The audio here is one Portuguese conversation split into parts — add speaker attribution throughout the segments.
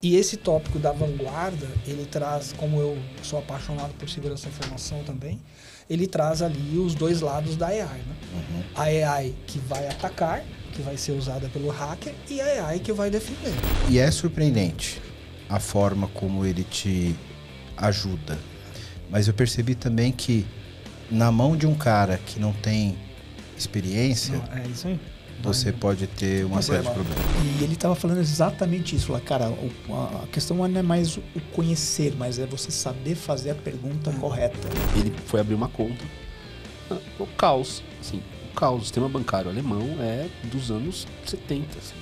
Speaker 1: E esse tópico da vanguarda, ele traz, como eu sou apaixonado por segurança da informação também, ele traz ali os dois lados da AI, né? A AI que vai atacar, que vai ser usada pelo hacker, e a AI que vai defender.
Speaker 2: E é surpreendente a forma como ele te ajuda. Mas eu percebi também que na mão de um cara que não tem experiência,
Speaker 1: É isso aí.
Speaker 2: você pode ter uma série de problemas.
Speaker 3: E ele estava falando exatamente isso. Lá, cara, a questão não é mais o conhecer, mas é você saber fazer a pergunta correta.
Speaker 4: Ele foi abrir uma conta. O caos, assim, o caos. O sistema bancário alemão é dos anos 70, assim,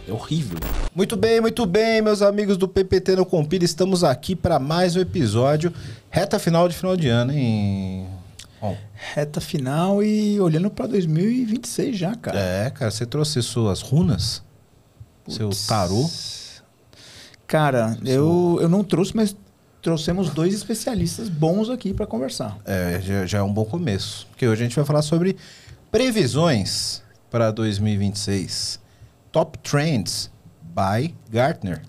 Speaker 4: é horrível.
Speaker 2: Muito bem, meus amigos do PPT no Compila. Estamos aqui para mais um episódio. Reta final de ano, hein? Bom.
Speaker 3: Reta final e olhando para 2026 já, cara.
Speaker 2: É, cara, você trouxe suas runas? Seu tarô?
Speaker 3: Cara, eu não trouxe, mas trouxemos dois especialistas bons aqui para conversar.
Speaker 2: É, já é um bom começo. Porque hoje a gente vai falar sobre previsões para 2026. Top Trends by Gartner.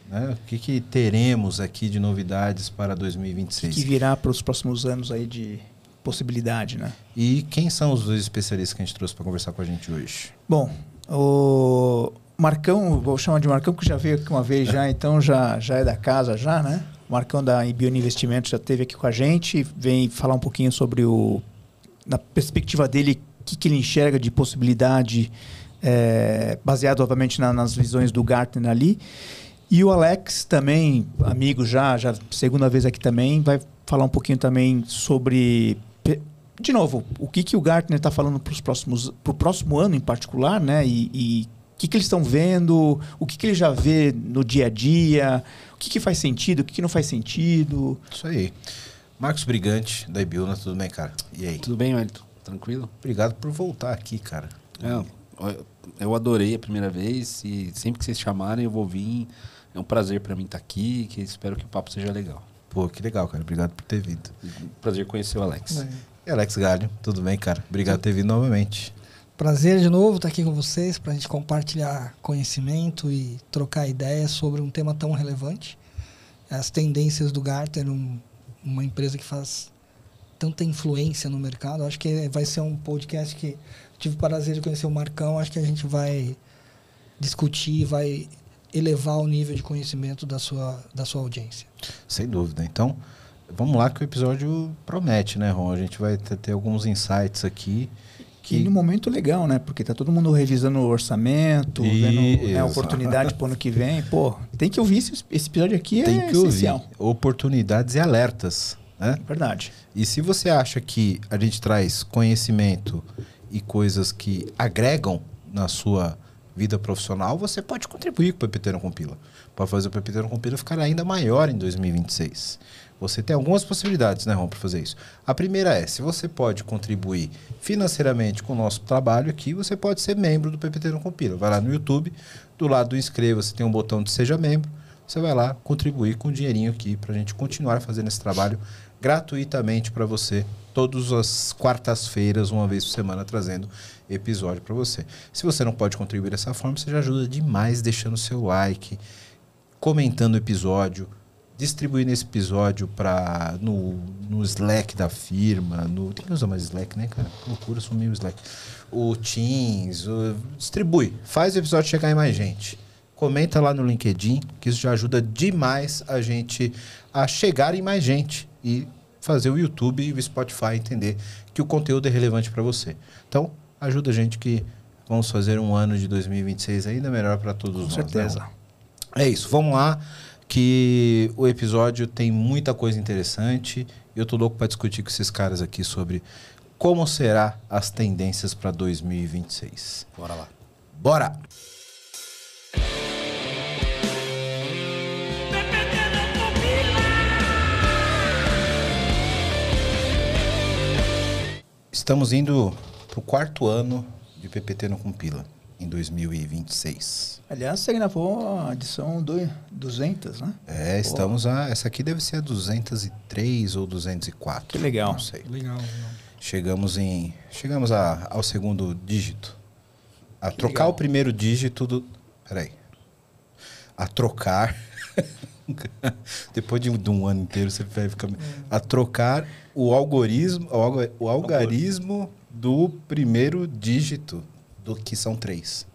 Speaker 2: Né? O que teremos aqui de novidades para 2026?
Speaker 3: Que virá para os próximos anos aí de possibilidade, né?
Speaker 2: E quem são os dois especialistas que a gente trouxe para conversar com a gente hoje?
Speaker 3: Bom, o Marcão, vou chamar de Marcão, que já veio aqui uma vez já, então já é da casa já, né? O Marcão da Ibione Investimentos já esteve aqui com a gente, vem falar um pouquinho sobre na perspectiva dele, o que ele enxerga de possibilidade, baseado, obviamente, nas visões do Gartner ali. E o Alex também, amigo já segunda vez aqui também, vai falar um pouquinho também sobre, de novo, o que o Gartner está falando para o próximo ano em particular, né? E o que eles estão vendo, o que ele já vê no dia a dia, o que faz sentido, o que não faz sentido.
Speaker 2: Isso aí. Marcos Brigante, da Ibiuna, tudo bem, cara? E aí?
Speaker 4: Tudo bem, Wellington? Tranquilo?
Speaker 2: Obrigado por voltar aqui, cara.
Speaker 4: Eu adorei a primeira vez e sempre que vocês chamarem eu vou vir. É um prazer para mim estar aqui, que espero que o papo seja legal.
Speaker 2: Pô, que legal, cara. Obrigado por ter vindo.
Speaker 4: Prazer conhecer o Alex.
Speaker 2: E Alex Galho, tudo bem, cara? Obrigado por ter vindo novamente.
Speaker 1: Prazer de novo estar aqui com vocês para a gente compartilhar conhecimento e trocar ideias sobre um tema tão relevante. As tendências do Gartner, uma empresa que faz tanta influência no mercado. Acho que vai ser um podcast que tive o prazer de conhecer o Marcão. Acho que a gente vai discutir, vai elevar o nível de conhecimento da sua audiência.
Speaker 2: Sem dúvida. Então, vamos lá que o episódio promete, né, Ron? A gente vai ter alguns insights aqui.
Speaker 3: E no momento legal, né? Porque tá todo mundo revisando o orçamento, vendo, né, a oportunidade pro ano que vem. Pô, tem que ouvir esse episódio aqui,
Speaker 2: tem que
Speaker 3: essencial.
Speaker 2: Ouvir oportunidades e alertas, né?
Speaker 3: Verdade.
Speaker 2: E se você acha que a gente traz conhecimento e coisas que agregam na sua vida profissional, você pode contribuir com o PPT no Compila. Para fazer o PPT no Compila ficar ainda maior em 2026. Você tem algumas possibilidades, né, Ron, para fazer isso. A primeira é, se você pode contribuir financeiramente com o nosso trabalho aqui, você pode ser membro do PPT no Compila. Vai lá no YouTube, do lado do inscreva-se tem um botão de seja membro. Você vai lá contribuir com um dinheirinho aqui para a gente continuar fazendo esse trabalho gratuitamente para você, todas as quartas-feiras, uma vez por semana, trazendo episódio para você. Se você não pode contribuir dessa forma, você já ajuda demais deixando seu like, comentando o episódio, distribuindo esse episódio no Slack da firma, tem que usar mais Slack, né, cara? Loucura, sumiu o Slack. O Teams, distribui, faz o episódio chegar em mais gente. Comenta lá no LinkedIn, que isso já ajuda demais a gente a chegar em mais gente e fazer o YouTube e o Spotify entender que o conteúdo é relevante para você. Então, ajuda a gente que vamos fazer um ano de 2026 ainda melhor para todos nós.
Speaker 3: Com certeza.
Speaker 2: Né? É isso, vamos lá, que o episódio tem muita coisa interessante e eu tô louco para discutir com esses caras aqui sobre como será as tendências para 2026.
Speaker 4: Bora lá.
Speaker 2: Bora! Estamos indo para o 4º ano de PPT no Compila, em 2026.
Speaker 3: Aliás, você gravou a edição 200, né?
Speaker 2: Estamos essa aqui deve ser a 203 ou 204.
Speaker 3: Que legal.
Speaker 2: Não sei.
Speaker 1: Legal.
Speaker 2: Chegamos ao segundo dígito. A trocar
Speaker 3: legal.
Speaker 2: o primeiro dígito do... Peraí. a trocar. Depois de um ano inteiro, você vai ficar a trocar o algarismo do primeiro dígito, do que são 3.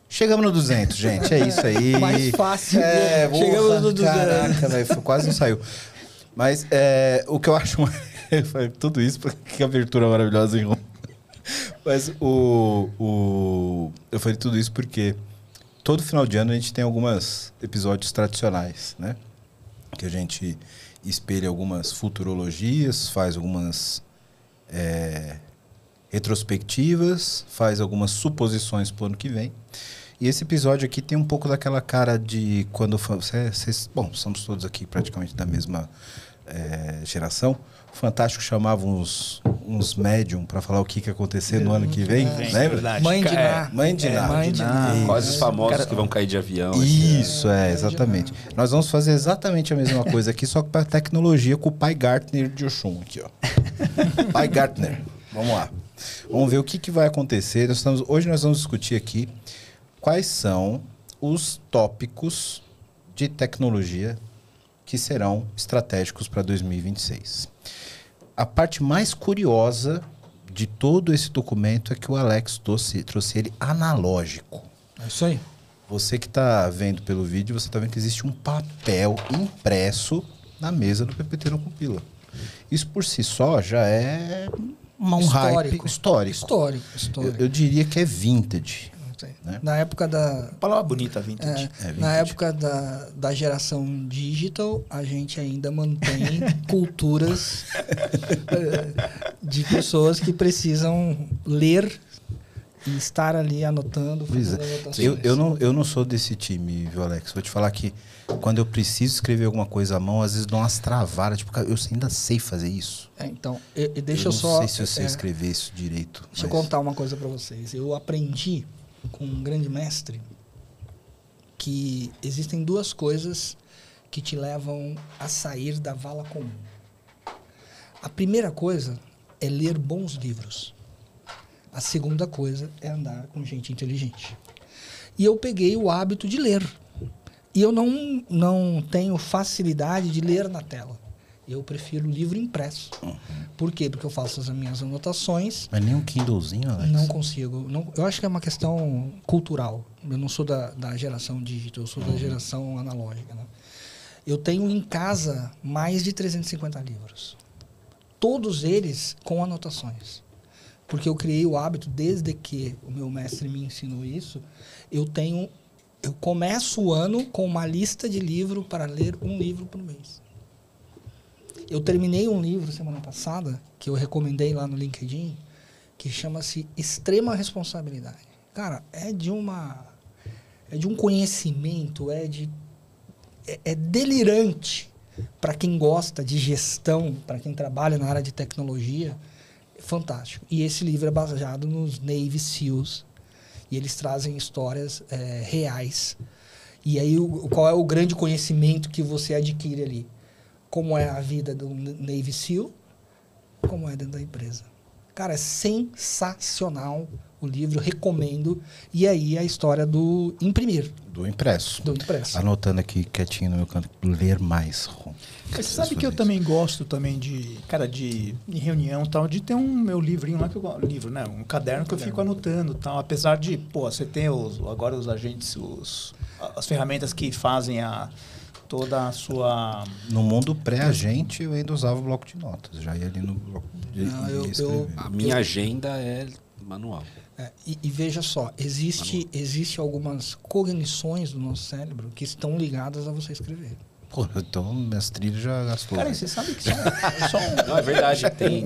Speaker 2: Chegamos no 200, gente. É isso aí.
Speaker 1: Mais fácil.
Speaker 2: Chegamos no 200. Caraca, velho, quase não saiu. Mas o que eu acho... tudo isso, que abertura maravilhosa, hein? Mas eu falei tudo isso porque todo final de ano a gente tem alguns episódios tradicionais, né? Que a gente espelha algumas futurologias, faz algumas retrospectivas, faz algumas suposições para o ano que vem. E esse episódio aqui tem um pouco daquela cara de quando... Bom, somos todos aqui praticamente da mesma geração. O Fantástico chamava uns médium para falar o que ia acontecer no ano que vem. Lembra?
Speaker 1: Mãe de Ná.
Speaker 2: Mãe de Ná.
Speaker 4: Quase os famosos que vão cair de avião.
Speaker 2: Isso, exatamente. Nós vamos fazer exatamente a mesma coisa aqui, só que para tecnologia com o Pai Gartner de Oxum aqui, ó. Pai Gartner. Vamos lá. Vamos ver o que vai acontecer. Hoje nós vamos discutir aqui quais são os tópicos de tecnologia que serão estratégicos para 2026. A parte mais curiosa de todo esse documento é que o Alex trouxe ele analógico.
Speaker 1: É isso aí.
Speaker 2: Você que está vendo pelo vídeo, você está vendo que existe um papel impresso na mesa do PPT Não Compila. Isso por si só já é um hype histórico. Eu diria que é vintage. Né?
Speaker 1: Na época da...
Speaker 3: Palavra bonita, vintage.
Speaker 1: Vintage. Na época da geração digital, a gente ainda mantém culturas de pessoas que precisam ler e estar ali anotando.
Speaker 2: Eu não sou desse time, viu, Alex? Vou te falar que quando eu preciso escrever alguma coisa à mão, às vezes dou umas travadas. Tipo, eu ainda sei fazer isso.
Speaker 1: Então, deixa eu
Speaker 2: só... Não sei se eu sei escrever isso direito.
Speaker 1: Deixa eu contar uma coisa para vocês. Eu aprendi com um grande mestre que existem 2 coisas que te levam a sair da vala comum. A primeira coisa é ler bons livros. A segunda coisa é andar com gente inteligente. E eu peguei o hábito de ler. E eu não tenho facilidade de ler na tela. Eu prefiro livro impresso. Por quê? Porque eu faço as minhas anotações.
Speaker 2: Mas nem um Kindlezinho, Alex?
Speaker 1: Não consigo. Eu acho que é uma questão cultural. Eu não sou da geração digital, eu sou da geração analógica. Né? Eu tenho em casa mais de 350 livros. Todos eles com anotações. Porque eu criei o hábito, desde que o meu mestre me ensinou isso, eu começo o ano com uma lista de livros para ler um livro por mês. Eu terminei um livro semana passada, que eu recomendei lá no LinkedIn, que chama-se Extrema Responsabilidade. Cara, é de um conhecimento, é delirante para quem gosta de gestão, para quem trabalha na área de tecnologia, é fantástico. E esse livro é baseado nos Navy SEALs, e eles trazem histórias reais. E aí, qual é o grande conhecimento que você adquire ali? Como é a vida do Navy SEAL, como é dentro da empresa. Cara, é sensacional o livro, recomendo. E aí a história do imprimir.
Speaker 2: Do impresso.
Speaker 1: Do impresso.
Speaker 2: Anotando aqui quietinho no meu canto, ler mais.
Speaker 3: Você sabe que eu também gosto também de reunião tal, de ter um meu livrinho lá, um caderno que eu fico anotando tal. Apesar de, você tem agora os agentes, as ferramentas que fazem toda a sua...
Speaker 2: No mundo pré-agente, eu ainda usava o bloco de notas. Já ia ali no bloco de
Speaker 4: a minha agenda é manual.
Speaker 1: E veja só, existe algumas cognições do nosso cérebro que estão ligadas a você escrever.
Speaker 2: Pô, então minhas trilhas já gastou.
Speaker 3: Cara, você sabe que
Speaker 4: Não, é verdade. Tem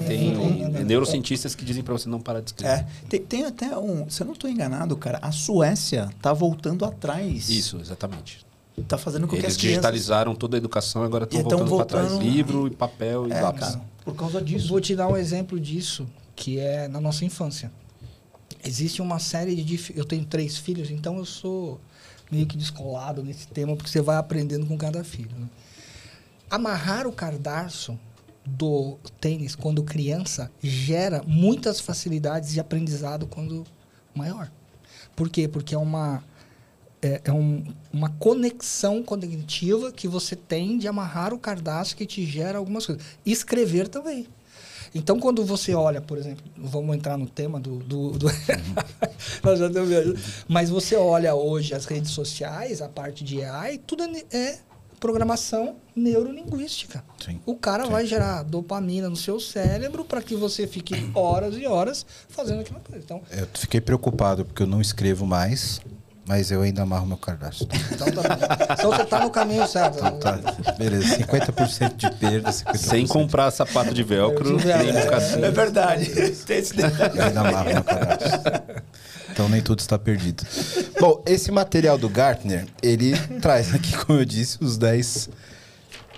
Speaker 4: neurocientistas que dizem para você não parar de escrever.
Speaker 3: Tem até se eu não estou enganado, cara, a Suécia está voltando atrás.
Speaker 4: Isso, exatamente.
Speaker 3: Tá fazendo com que as
Speaker 4: crianças... Eles digitalizaram toda a educação, agora estão voltando para trás. Livro, e papel e lápis.
Speaker 3: Cara, por causa disso.
Speaker 1: Vou te dar um exemplo disso, que é na nossa infância. Existe uma série de... Eu tenho 3 filhos, então eu sou meio que descolado nesse tema, porque você vai aprendendo com cada filho. Né? Amarrar o cadarço do tênis quando criança gera muitas facilidades de aprendizado quando maior. Por quê? Porque é uma uma conexão cognitiva que você tem de amarrar o cardápio que te gera algumas coisas. Escrever também. Então, quando você olha, por exemplo, vamos entrar no tema nós já estamos... Mas você olha hoje as redes sociais, a parte de AI, tudo é programação neurolinguística.
Speaker 2: Sim.
Speaker 1: O cara vai gerar dopamina no seu cérebro para que você fique horas e horas fazendo aquela coisa. Então,
Speaker 2: eu fiquei preocupado porque eu não escrevo mais, mas eu ainda amarro meu cadastro.
Speaker 1: Então, então você está no caminho certo.
Speaker 2: Então, tá. Beleza, 50% de perda, 50%.
Speaker 4: Sem comprar sapato de velcro, nem mocassim.
Speaker 3: É verdade. Tem esse detalhe.
Speaker 2: Eu ainda amarro meu cadastro. Então nem tudo está perdido. Bom, esse material do Gartner, ele traz aqui, como eu disse, os 10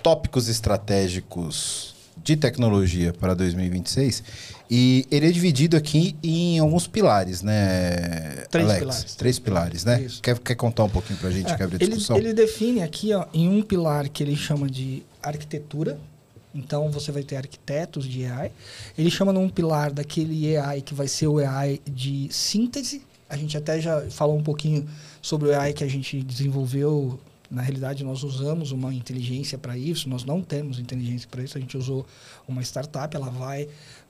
Speaker 2: tópicos estratégicos de tecnologia para 2026. E ele é dividido aqui em alguns pilares, né, Alex? 3 pilares, né? Quer contar um pouquinho para a gente que abre a discussão?
Speaker 1: Ele define aqui, ó, em um pilar que ele chama de arquitetura. Então, você vai ter arquitetos de AI. Ele chama num pilar daquele AI que vai ser o AI de síntese. A gente até já falou um pouquinho sobre o AI que a gente desenvolveu. Na realidade, nós usamos uma inteligência para isso. Nós não temos inteligência para isso. A gente usou uma startup. Ela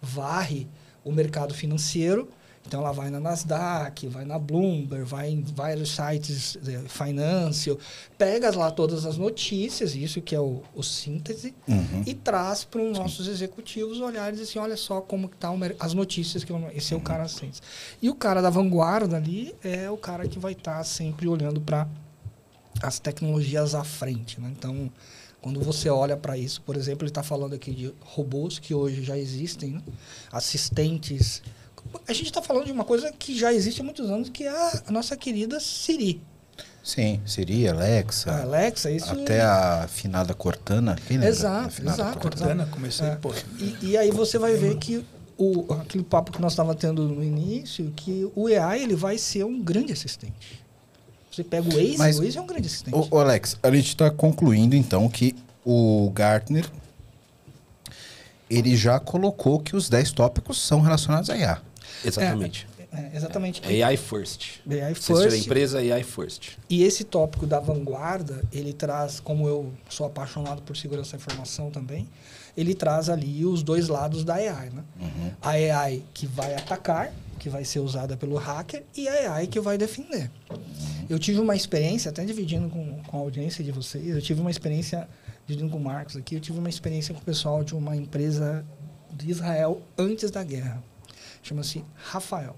Speaker 1: varre o mercado financeiro. Então, ela vai na Nasdaq, vai na Bloomberg, vai em vários sites financial, pega lá todas as notícias, isso que é o síntese, e traz para os nossos executivos olharem e dizer assim, olha só como que tá as notícias, que esse é o cara síntese. E o cara da vanguarda ali é o cara que vai estar sempre olhando para as tecnologias à frente, né? Então, quando você olha para isso, por exemplo, ele está falando aqui de robôs que hoje já existem, né? Assistentes. A gente está falando de uma coisa que já existe há muitos anos, que é a nossa querida Siri.
Speaker 2: Sim, Siri, Alexa.
Speaker 1: A Alexa, isso...
Speaker 2: Até a afinada Cortana. Quem lembra?
Speaker 1: Exato.
Speaker 3: Cortana, comecei...
Speaker 1: E aí você vai ver que aquele papo que nós estávamos tendo no início, que o AI ele vai ser um grande assistente. Você pega o Waze, o Waze é um grande assistente.
Speaker 2: O Alex, a gente está concluindo, então, que o Gartner ele já colocou que os 10 tópicos são relacionados a IA.
Speaker 4: Exatamente.
Speaker 1: Exatamente.
Speaker 4: AI first.
Speaker 1: AI
Speaker 4: first. Se a empresa, AI first.
Speaker 1: E esse tópico da vanguarda, ele traz, como eu sou apaixonado por segurança da informação também, ele traz ali os 2 lados da AI, né? A AI que vai atacar, que vai ser usada pelo hacker, e a AI que vai defender. Eu tive uma experiência, até dividindo com a audiência de vocês, eu tive uma experiência, dividindo com o Marcos aqui, eu tive uma experiência com o pessoal de uma empresa de Israel antes da guerra. Chama-se Rafael.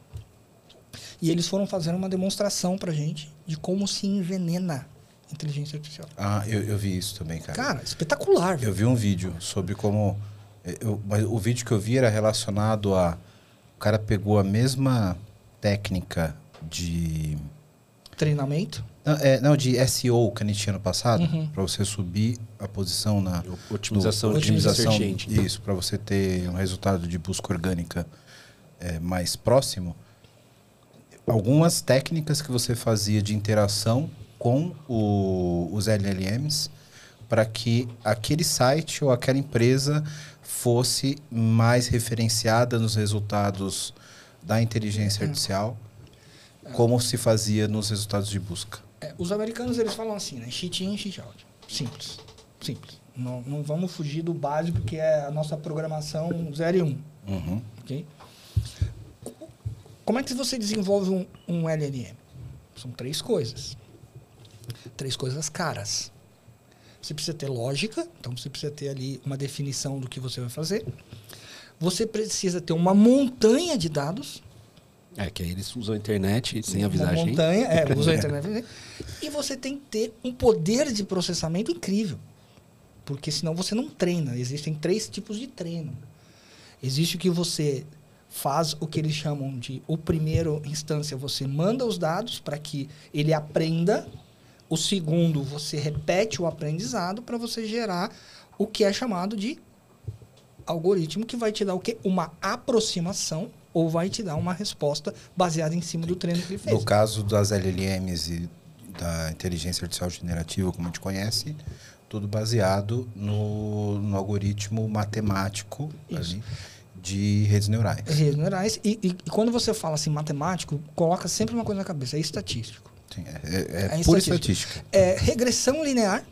Speaker 1: E eles foram fazer uma demonstração pra gente de como se envenena inteligência artificial.
Speaker 2: Ah, eu vi isso também, cara.
Speaker 1: Cara, espetacular.
Speaker 2: Eu vi um vídeo sobre como... Mas o vídeo que eu vi era relacionado a... O cara pegou a mesma técnica de...
Speaker 1: Treinamento?
Speaker 2: Não, de SEO que a gente tinha no passado, para você subir a posição na...
Speaker 4: Otimização
Speaker 2: de
Speaker 4: search engine.
Speaker 2: Isso, para você ter um resultado de busca orgânica mais próximo. Algumas técnicas que você fazia de interação com os LLMs para que aquele site ou aquela empresa fosse mais referenciada nos resultados da inteligência artificial, como se fazia nos resultados de busca.
Speaker 1: Os americanos, eles falam assim, né? Cheat in, cheat out. Simples. Simples. Não vamos fugir do básico, que é a nossa programação 0 e 1. Ok? Como é que você desenvolve um LLM? São 3 coisas. 3 coisas caras. Você precisa ter lógica, então você precisa ter ali uma definição do que você vai fazer. Você precisa ter uma montanha de dados.
Speaker 4: Que aí eles usam a internet sem avisar a gente.
Speaker 1: Montanha, usam a internet. E você tem que ter um poder de processamento incrível. Porque senão você não treina. Existem 3 tipos de treino. Existe o que você faz o que eles chamam de o primeiro instância, você manda os dados para que ele aprenda. O segundo, você repete o aprendizado para você gerar o que é chamado de algoritmo, que vai te dar o quê? Uma aproximação ou vai te dar uma resposta baseada em cima do treino que ele fez.
Speaker 2: No caso das LLMs e da inteligência artificial generativa, como a gente conhece, tudo baseado no algoritmo matemático ali, de redes neurais.
Speaker 1: Redes neurais. E quando você fala assim matemático, coloca sempre uma coisa na cabeça, é estatístico.
Speaker 2: É pura estatística.
Speaker 1: É regressão linear.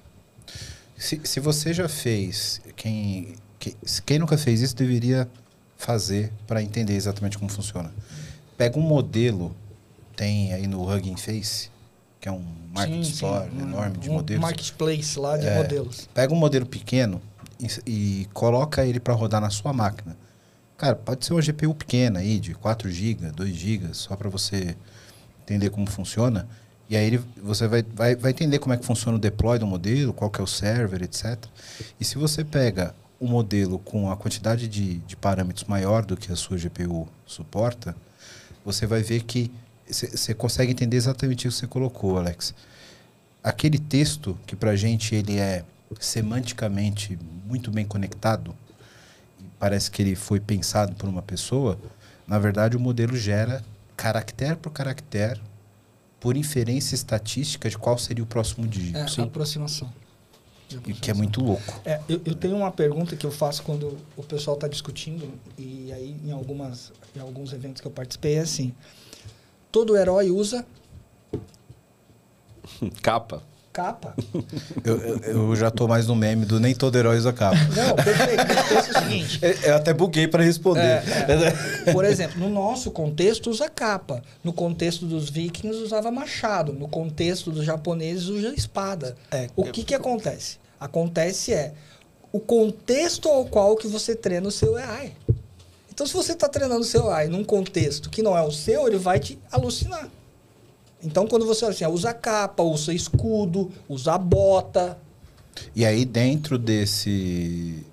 Speaker 2: Se você já fez, quem nunca fez isso deveria fazer para entender exatamente como funciona. Pega um modelo, tem aí no Hugging Face, que é um market store enorme de modelos.
Speaker 1: Marketplace lá de modelos.
Speaker 2: Pega um modelo pequeno e coloca ele para rodar na sua máquina. Cara, pode ser uma GPU pequena aí, de 4 GB, 2 GB, só para você entender como funciona. E aí você vai entender como é que funciona o deploy do modelo, qual que é o server, etc. E se você pega um modelo com a quantidade de parâmetros maior do que a sua GPU suporta, você vai ver que você consegue entender exatamente o que você colocou, Alex. Aquele texto que pra gente ele é semanticamente muito bem conectado, parece que ele foi pensado por uma pessoa, na verdade o modelo gera caractere por caractere, por inferência estatística de qual seria o próximo dígito.
Speaker 1: Aproximação.
Speaker 2: E que é muito louco.
Speaker 1: Eu tenho uma pergunta que eu faço quando o pessoal está discutindo, e aí em alguns eventos que eu participei, é assim: todo herói usa
Speaker 4: capa.
Speaker 2: Eu já tô mais no meme do nem todo herói usa capa.
Speaker 1: Não, perfeito. Mas pensa o seguinte.
Speaker 2: Eu até buguei para responder.
Speaker 1: Por exemplo, no nosso contexto usa capa. No contexto dos vikings usava machado. No contexto dos japoneses usa espada. O que acontece? Acontece o contexto ao qual que você treina o seu AI. Então, se você está treinando o seu AI num contexto que não é o seu, ele vai te alucinar. Então, quando você assim, usa capa, usa escudo, usa bota.
Speaker 2: E aí, dentro desse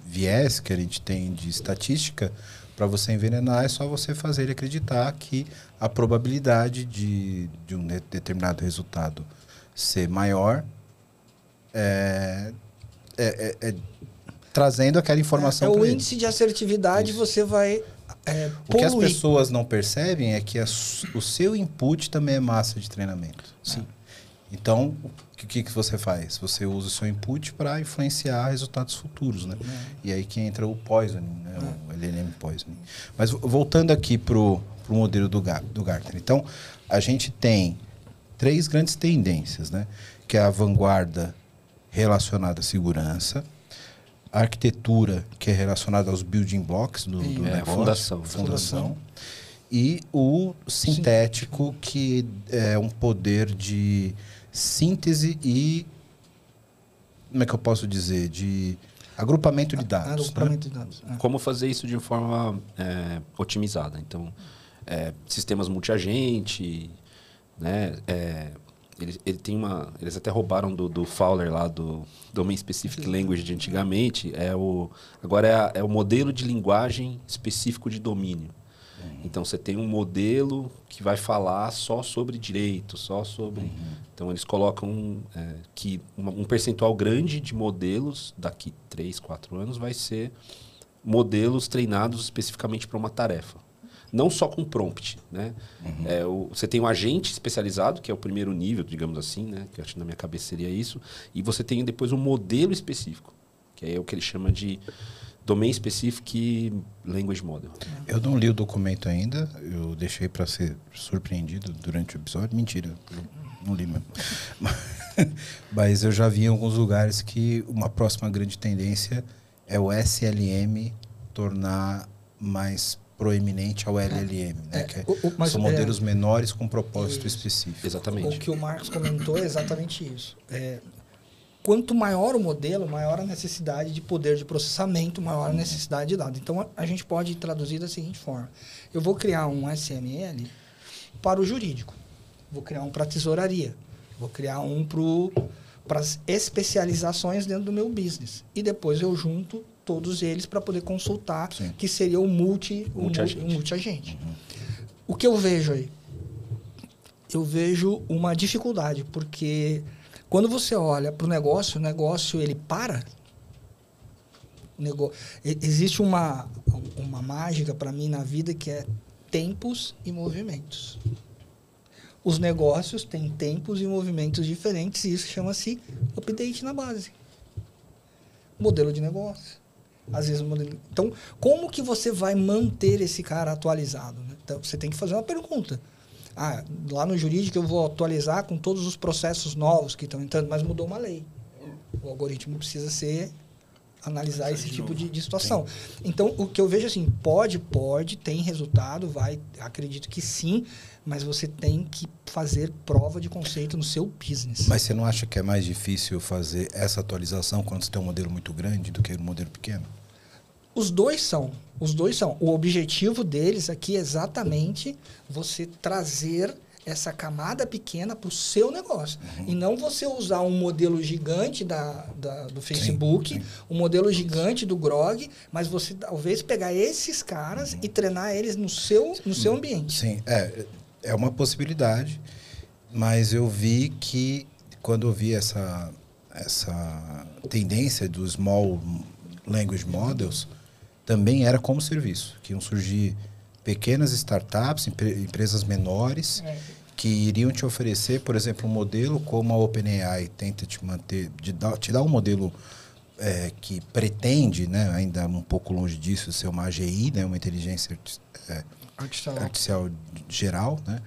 Speaker 2: viés que a gente tem de estatística, para você envenenar, é só você fazer ele acreditar que a probabilidade de um determinado resultado ser maior trazendo aquela informação para ele.
Speaker 1: O índice de assertividade. Isso. Você vai
Speaker 2: o que as pessoas não percebem é que o seu input também é massa de treinamento.
Speaker 4: Sim.
Speaker 2: Então, o que você faz? Você usa o seu input para influenciar resultados futuros, né? E aí que entra o poisoning, né? O LLM poisoning. Mas voltando aqui para o modelo do Gartner. Então, a gente tem 3 grandes tendências, né? Que é a vanguarda relacionada à segurança, a arquitetura, que é relacionada aos building blocks do negócio, fundação, e o sintético, que é um poder de síntese e, como é que eu posso dizer, de agrupamento de dados.
Speaker 1: Agrupamento de dados.
Speaker 4: Como fazer isso de forma otimizada. Então, sistemas multiagente, né? Ele tem eles até roubaram do Fowler lá, do Domain Specific Language de antigamente. Agora é o modelo de linguagem específico de domínio. Então, você tem um modelo que vai falar só sobre direito, só sobre... Então, eles colocam que um percentual grande de modelos, daqui 3, 4 anos, vai ser modelos treinados especificamente para uma tarefa. Não só com prompt, né? Você tem um agente especializado, que é o primeiro nível, digamos assim, né? Que eu acho que na minha cabeça seria isso. E você tem depois um modelo específico, que é o que ele chama de Domain Specific Language Model.
Speaker 2: Eu não li o documento ainda, eu deixei para ser surpreendido durante o episódio. Mentira, eu não li mesmo. Mas eu já vi em alguns lugares que uma próxima grande tendência é o SLM tornar mais proeminente ao LLM, né? São modelos menores com propósito específico.
Speaker 4: Exatamente.
Speaker 1: O que o Marcos comentou é exatamente isso. Quanto maior o modelo, maior a necessidade de poder de processamento, maior a necessidade de dados. Então, a gente pode traduzir da seguinte forma. Eu vou criar um SML para o jurídico. Vou criar um para a tesouraria. Vou criar um para as especializações dentro do meu business. E depois eu junto todos eles para poder consultar, que seria o multi-agente. O que eu vejo aí? Eu vejo uma dificuldade, porque quando você olha para o negócio ele para. Existe uma mágica para mim na vida que é tempos e movimentos. Os negócios têm tempos e movimentos diferentes e isso chama-se update na base. Modelo de negócio. Às vezes, então, como que você vai manter esse cara atualizado? Né? Então, você tem que fazer uma pergunta. Lá no jurídico eu vou atualizar com todos os processos novos que estão entrando, mas mudou uma lei. O algoritmo precisa analisar esse tipo de situação. Sim. Então, o que eu vejo assim, pode, tem resultado, acredito que sim, mas você tem que fazer prova de conceito no seu business.
Speaker 2: Mas você não acha que é mais difícil fazer essa atualização quando você tem um modelo muito grande do que um modelo pequeno?
Speaker 1: Os dois são. O objetivo deles aqui é exatamente você trazer essa camada pequena para o seu negócio. E não você usar um modelo gigante do Facebook, um modelo gigante do Grok, mas você talvez pegar esses caras e treinar eles no seu ambiente.
Speaker 2: Sim, é uma possibilidade, mas eu vi que quando eu vi essa tendência dos Small Language Models, também era como serviço, que iam surgir pequenas startups, empresas menores, que iriam te oferecer, por exemplo, um modelo como a OpenAI tenta te manter, te dar um modelo que pretende, né, ainda um pouco longe disso, ser uma AGI, né, uma inteligência artificial geral, né,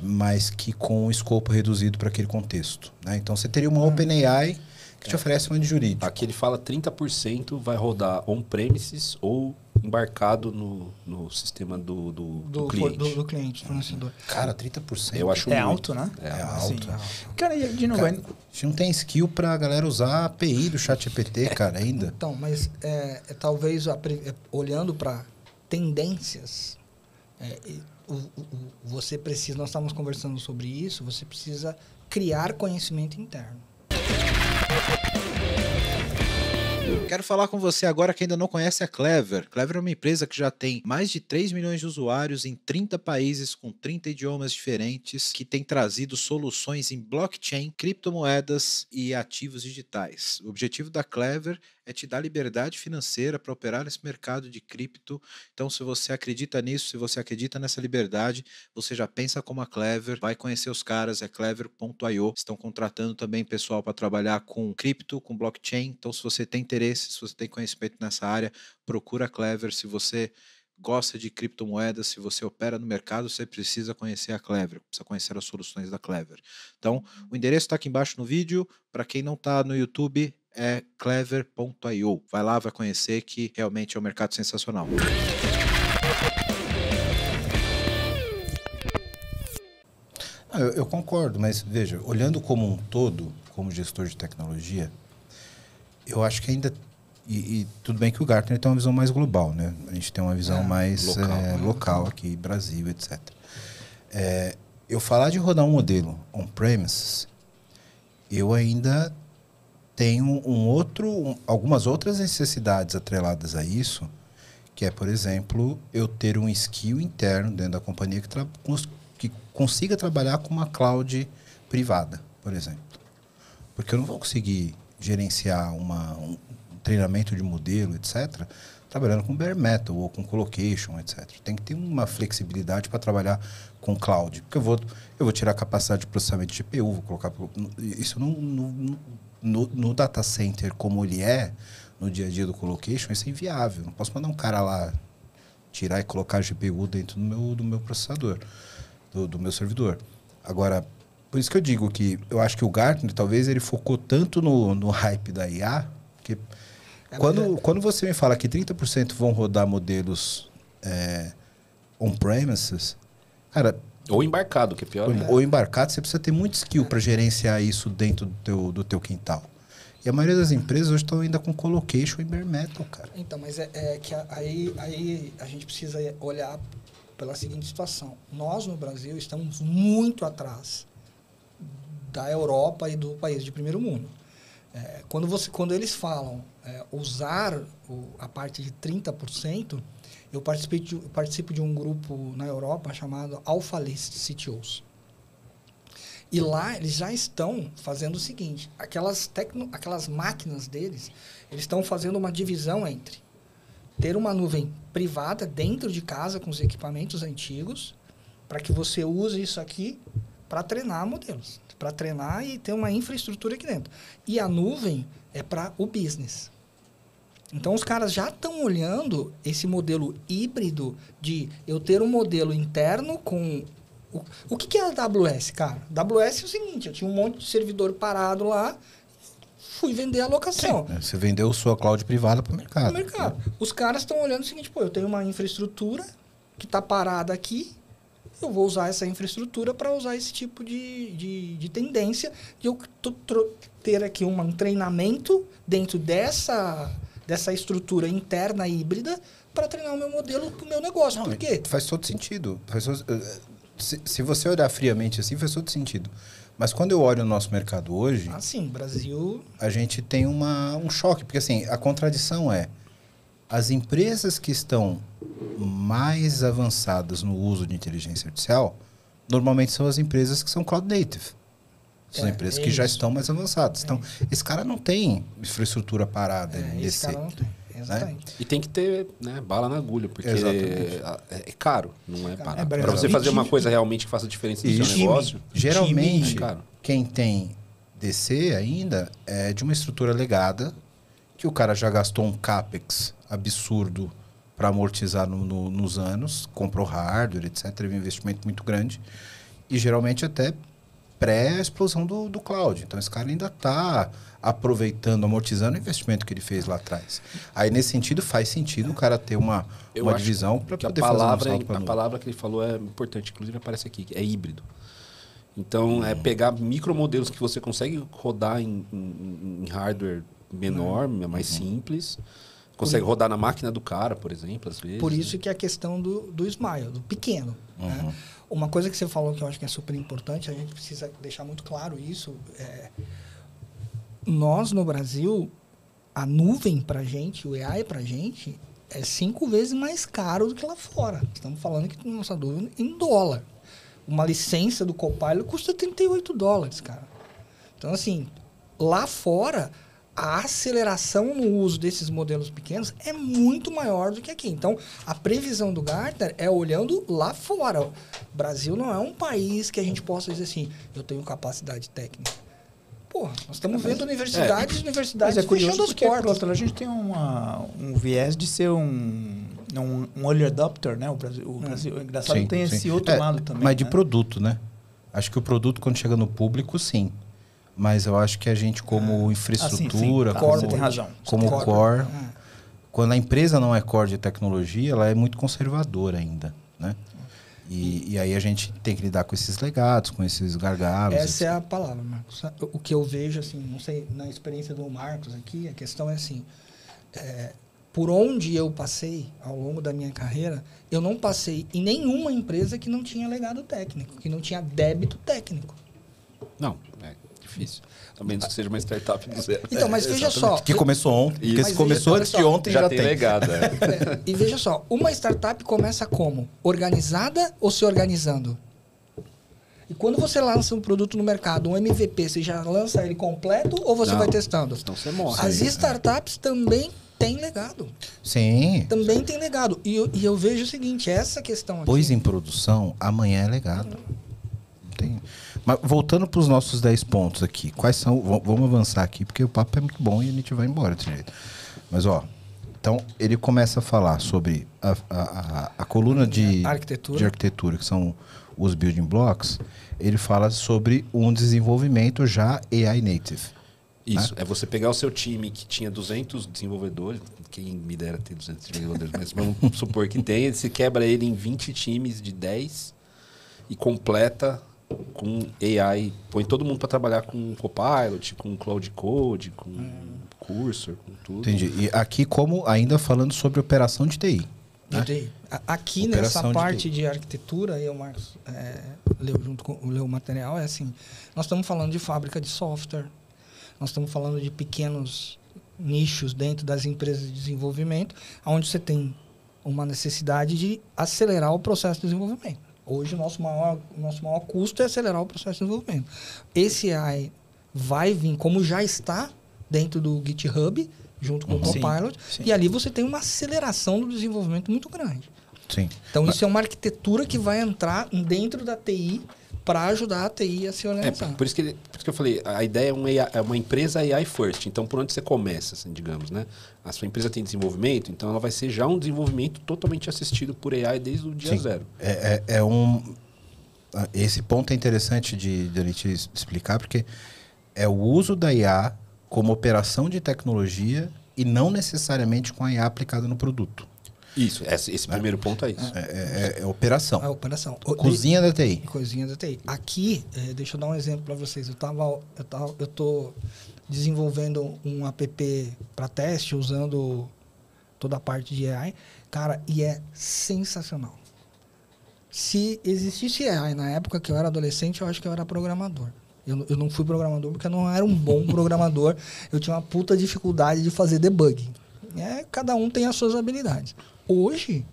Speaker 2: mas que com um escopo reduzido para aquele contexto. Né? Então, você teria uma OpenAI que te oferece uma de jurídico.
Speaker 4: Aqui ele fala 30% vai rodar on-premises ou embarcado no sistema do cliente.
Speaker 1: Do cliente, do fornecedor.
Speaker 2: Cara, 30%.
Speaker 4: Eu acho
Speaker 3: muito.
Speaker 4: Alto,
Speaker 3: né?
Speaker 2: É alto.
Speaker 3: Cara, de novo...
Speaker 2: a gente não tem skill pra galera usar a API do ChatGPT, cara, ainda.
Speaker 1: Então, mas talvez olhando para tendências, você precisa... Nós estávamos conversando sobre isso, você precisa criar conhecimento interno.
Speaker 2: Quero falar com você agora que ainda não conhece a Clever. Clever é uma empresa que já tem mais de 3 milhões de usuários em 30 países com 30 idiomas diferentes, que tem trazido soluções em blockchain, criptomoedas e ativos digitais. O objetivo da Clever é te dar liberdade financeira para operar nesse mercado de cripto. Então, se você acredita nisso, se você acredita nessa liberdade, você já pensa como a Clever, vai conhecer os caras, é clever.io. Estão contratando também pessoal para trabalhar com cripto, com blockchain. Então, se você tem interesse, se você tem conhecimento nessa área, procura a Clever. Se você gosta de criptomoedas, se você opera no mercado, você precisa conhecer a Clever, precisa conhecer as soluções da Clever. Então, o endereço está aqui embaixo no vídeo. Para quem não está no YouTube, é clever.io. Vai lá, vai conhecer, que realmente é um mercado sensacional. Eu concordo, mas veja, olhando como um todo, como gestor de tecnologia, eu acho que ainda... E tudo bem que o Gartner tem uma visão mais global, né? A gente tem uma visão mais local aqui, Brasil, etc. Eu falar de rodar um modelo on-premises, eu ainda tenho algumas outras necessidades atreladas a isso, que é, por exemplo, eu ter um skill interno dentro da companhia que consiga trabalhar com uma cloud privada, por exemplo. Porque eu não vou conseguir gerenciar um treinamento de modelo, etc., trabalhando com bare metal ou com colocation, etc. Tem que ter uma flexibilidade para trabalhar com cloud. Porque eu vou tirar a capacidade de processamento de GPU, vou colocar... Isso no data center, como ele é, no dia a dia do colocation, isso é inviável. Não posso mandar um cara lá tirar e colocar a GPU dentro do meu processador, do meu servidor. Agora, por isso que eu digo que eu acho que o Gartner, talvez, ele focou tanto no hype da IA, que quando você me fala que 30% vão rodar modelos on-premises, cara...
Speaker 4: Ou embarcado, que é pior.
Speaker 2: Ou embarcado, você precisa ter muito skill para gerenciar isso dentro do teu quintal. E a maioria das empresas hoje estão ainda com colocation e bare metal, cara.
Speaker 1: Então, mas que aí a gente precisa olhar pela seguinte situação. Nós, no Brasil, estamos muito atrás da Europa e do país de primeiro mundo. Quando eles falam usar a parte de 30%, eu participo de um grupo na Europa chamado Alpha List CTOs. E lá eles já estão fazendo o seguinte, aquelas máquinas deles, eles estão fazendo uma divisão entre ter uma nuvem privada dentro de casa com os equipamentos antigos, para que você use isso aqui para treinar modelos, para treinar e ter uma infraestrutura aqui dentro. E a nuvem é para o business. Então, os caras já estão olhando esse modelo híbrido de eu ter um modelo interno com O que é a AWS, cara? AWS é o seguinte, eu tinha um monte de servidor parado lá, fui vender a locação.
Speaker 2: Você vendeu sua cloud privada para o mercado.
Speaker 1: No mercado. Os caras estão olhando o seguinte, pô, eu tenho uma infraestrutura que está parada aqui, eu vou usar essa infraestrutura para usar esse tipo de tendência, de eu ter aqui um treinamento dentro dessa estrutura interna híbrida para treinar o meu modelo para o meu negócio. Por quê?
Speaker 2: Faz todo sentido. Se você olhar friamente assim, faz todo sentido. Mas quando eu olho o nosso mercado hoje...
Speaker 1: Assim, Brasil...
Speaker 2: A gente tem um choque. Porque assim, a contradição é... As empresas que estão mais avançadas no uso de inteligência artificial, normalmente são as empresas que são cloud native. São empresas que já estão mais avançadas. Então, esse cara não tem infraestrutura parada.
Speaker 1: Esse cara não tem. Exatamente.
Speaker 4: E tem que ter, né, bala na agulha, porque é caro, não é barato.
Speaker 3: É
Speaker 4: para você fazer uma coisa realmente que faça diferença no seu negócio.
Speaker 2: Geralmente, quem tem DC ainda é de uma estrutura legada, que o cara já gastou um CAPEX absurdo para amortizar nos anos, comprou hardware, etc. Teve um investimento muito grande. E geralmente até pré-explosão do cloud. Então, esse cara ainda está aproveitando, amortizando o investimento que ele fez lá atrás. Aí, nesse sentido, faz sentido o cara ter uma divisão para poder fazer um salto para
Speaker 4: a palavra que ele falou é importante, inclusive aparece aqui, é híbrido. Então, é pegar micromodelos que você consegue rodar em hardware menor, mais simples, consegue rodar na máquina do cara, por exemplo, às vezes.
Speaker 1: Por isso que é a questão do smile, do pequeno. Né? Uma coisa que você falou que eu acho que é super importante, a gente precisa deixar muito claro isso. Nós, no Brasil, a nuvem para a gente, o AI para a gente, é 5 vezes mais caro do que lá fora. Estamos falando que nossa nuvem em dólar. Uma licença do Copilot custa $38, cara. Então, assim, lá fora, a aceleração no uso desses modelos pequenos é muito maior do que aqui. Então, a previsão do Gartner é olhando lá fora. O Brasil não é um país que a gente possa dizer assim, eu tenho capacidade técnica. Porra, nós estamos vendo universidades
Speaker 3: fechando
Speaker 1: as portas.
Speaker 3: A gente tem um viés de ser um early adopter, né? O Brasil engraçado, tem esse outro lado também.
Speaker 2: Mas de produto, né? Acho que o produto, quando chega no público, sim. Mas eu acho que a gente, como infraestrutura,
Speaker 3: você tem razão.
Speaker 2: Como core, quando a empresa não é core de tecnologia, ela é muito conservadora ainda, né? E aí a gente tem que lidar com esses legados, com esses gargalos.
Speaker 1: Essa é a palavra, Marcos. O que eu vejo, assim, não sei, na experiência do Marcos aqui, a questão é assim, por onde eu passei ao longo da minha carreira, eu não passei em nenhuma empresa que não tinha legado técnico, que não tinha débito técnico.
Speaker 4: Não, é difícil. A menos que seja uma startup do zero.
Speaker 1: Então, mas veja só...
Speaker 2: Que começou ontem. Porque se começou antes de ontem, já tem
Speaker 4: legado.
Speaker 1: E veja só, uma startup começa como? Organizada ou se organizando? E quando você lança um produto no mercado, um MVP, você já lança ele completo ou você vai testando?
Speaker 4: Então você morre.
Speaker 1: As startups também têm legado.
Speaker 2: Sim.
Speaker 1: Também tem legado. E eu vejo o seguinte, essa questão aqui...
Speaker 2: Pois em produção, amanhã é legado. Tem... Mas voltando para os nossos 10 pontos aqui, quais são? Vamos avançar aqui, porque o papo é muito bom e a gente vai embora desse jeito. Mas, então, ele começa a falar sobre a coluna de arquitetura, que são os building blocks. Ele fala sobre um desenvolvimento já AI native.
Speaker 4: Isso, é você pegar o seu time que tinha 200 desenvolvedores, quem me dera ter 200 desenvolvedores, mas vamos supor que tenha, você quebra ele em 20 times de 10 e completa com AI, põe todo mundo para trabalhar com Copilot, com Cloud Code, com Cursor, com tudo.
Speaker 2: Entendi. E aqui, como ainda falando sobre operação de TI.
Speaker 1: Né? Aqui operação nessa parte de arquitetura, eu, Marcos, leu junto com o material, é assim, nós estamos falando de fábrica de software, nós estamos falando de pequenos nichos dentro das empresas de desenvolvimento, onde você tem uma necessidade de acelerar o processo de desenvolvimento. Hoje, o nosso maior custo é acelerar o processo de desenvolvimento. Esse AI vai vir, como já está dentro do GitHub, junto com o Copilot, e ali você tem uma aceleração do desenvolvimento muito grande.
Speaker 2: Sim.
Speaker 1: Então, isso é uma arquitetura que vai entrar dentro da TI para ajudar a TI a se organizar.
Speaker 4: Por isso que eu falei, a ideia é uma empresa AI first. Então, por onde você começa, assim, digamos, né? A sua empresa tem desenvolvimento, então ela vai ser já um desenvolvimento totalmente assistido por AI desde o dia zero.
Speaker 2: esse ponto é interessante de a gente explicar, porque é o uso da IA como operação de tecnologia e não necessariamente com a IA aplicada no produto.
Speaker 4: Isso, esse primeiro ponto é isso.
Speaker 2: É operação.
Speaker 1: É operação.
Speaker 2: Cozinha da TI.
Speaker 1: Cozinha da TI. Aqui, deixa eu dar um exemplo para vocês. Eu tô desenvolvendo um app para teste usando toda a parte de AI. Cara, e é sensacional. Se existisse AI na época que eu era adolescente, eu acho que eu era programador. Eu não fui programador porque eu não era um bom programador. Eu tinha uma puta dificuldade de fazer debug. Cada um tem as suas habilidades. Hoje,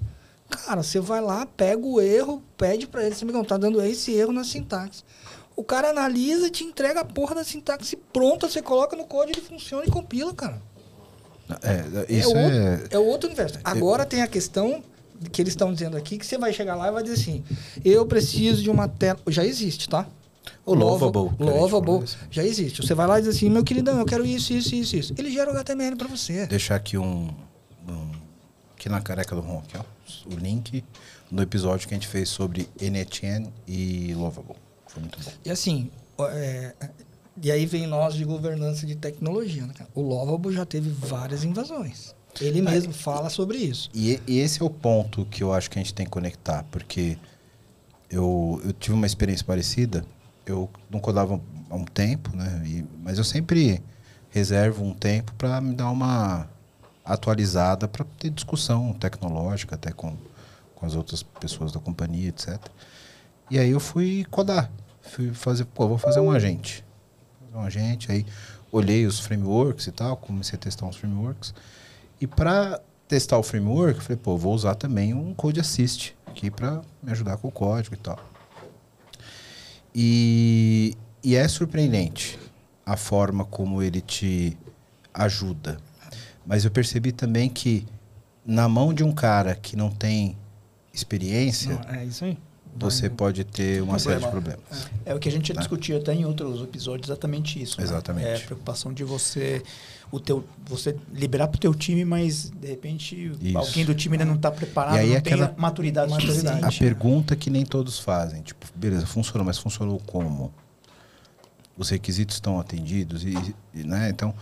Speaker 1: cara, você vai lá, pega o erro, pede pra ele, você tá dando esse erro na sintaxe. O cara analisa e te entrega a porra da sintaxe pronta, você coloca no código, ele funciona e compila, cara. É outro universo. Agora tem a questão que eles estão dizendo aqui, que você vai chegar lá e vai dizer assim, eu preciso de uma tela... Já existe, tá?
Speaker 2: O Lovable.
Speaker 1: Já existe. Você vai lá e diz assim, meu queridão, eu quero isso. Ele gera o HTML pra você.
Speaker 2: Deixar aqui aqui na careca do Ron, aqui, ó, o link no episódio que a gente fez sobre NetN e Lovable. Foi muito bom.
Speaker 1: E assim, e aí vem nós de governança de tecnologia, né, cara? O Lovable já teve várias invasões. Ele mesmo fala sobre isso.
Speaker 2: E esse é o ponto que eu acho que a gente tem que conectar, porque eu tive uma experiência parecida. Eu não codava há um tempo, né? Mas eu sempre reservo um tempo para me dar uma atualizada, para ter discussão tecnológica até com as outras pessoas da companhia, etc. E aí eu fui codar. Fui fazer, vou fazer um agente. Aí olhei os frameworks e tal, comecei a testar uns frameworks. E para testar o framework, eu falei, vou usar também um Code Assist aqui para me ajudar com o código e tal. E é surpreendente a forma como ele te ajuda. Mas eu percebi também que na mão de um cara que não tem experiência,
Speaker 1: isso aí.
Speaker 2: Você pode ter uma série de problemas.
Speaker 3: É o que a gente já discutiu até em outros episódios, exatamente isso.
Speaker 2: Exatamente.
Speaker 3: Né? É a preocupação de você liberar para o teu time, mas de repente alguém do time ainda não está preparado,
Speaker 2: e aí
Speaker 3: não tem a maturidade suficiente.
Speaker 2: A pergunta que nem todos fazem, tipo, beleza, funcionou, mas funcionou como? Os requisitos estão atendidos né? Então,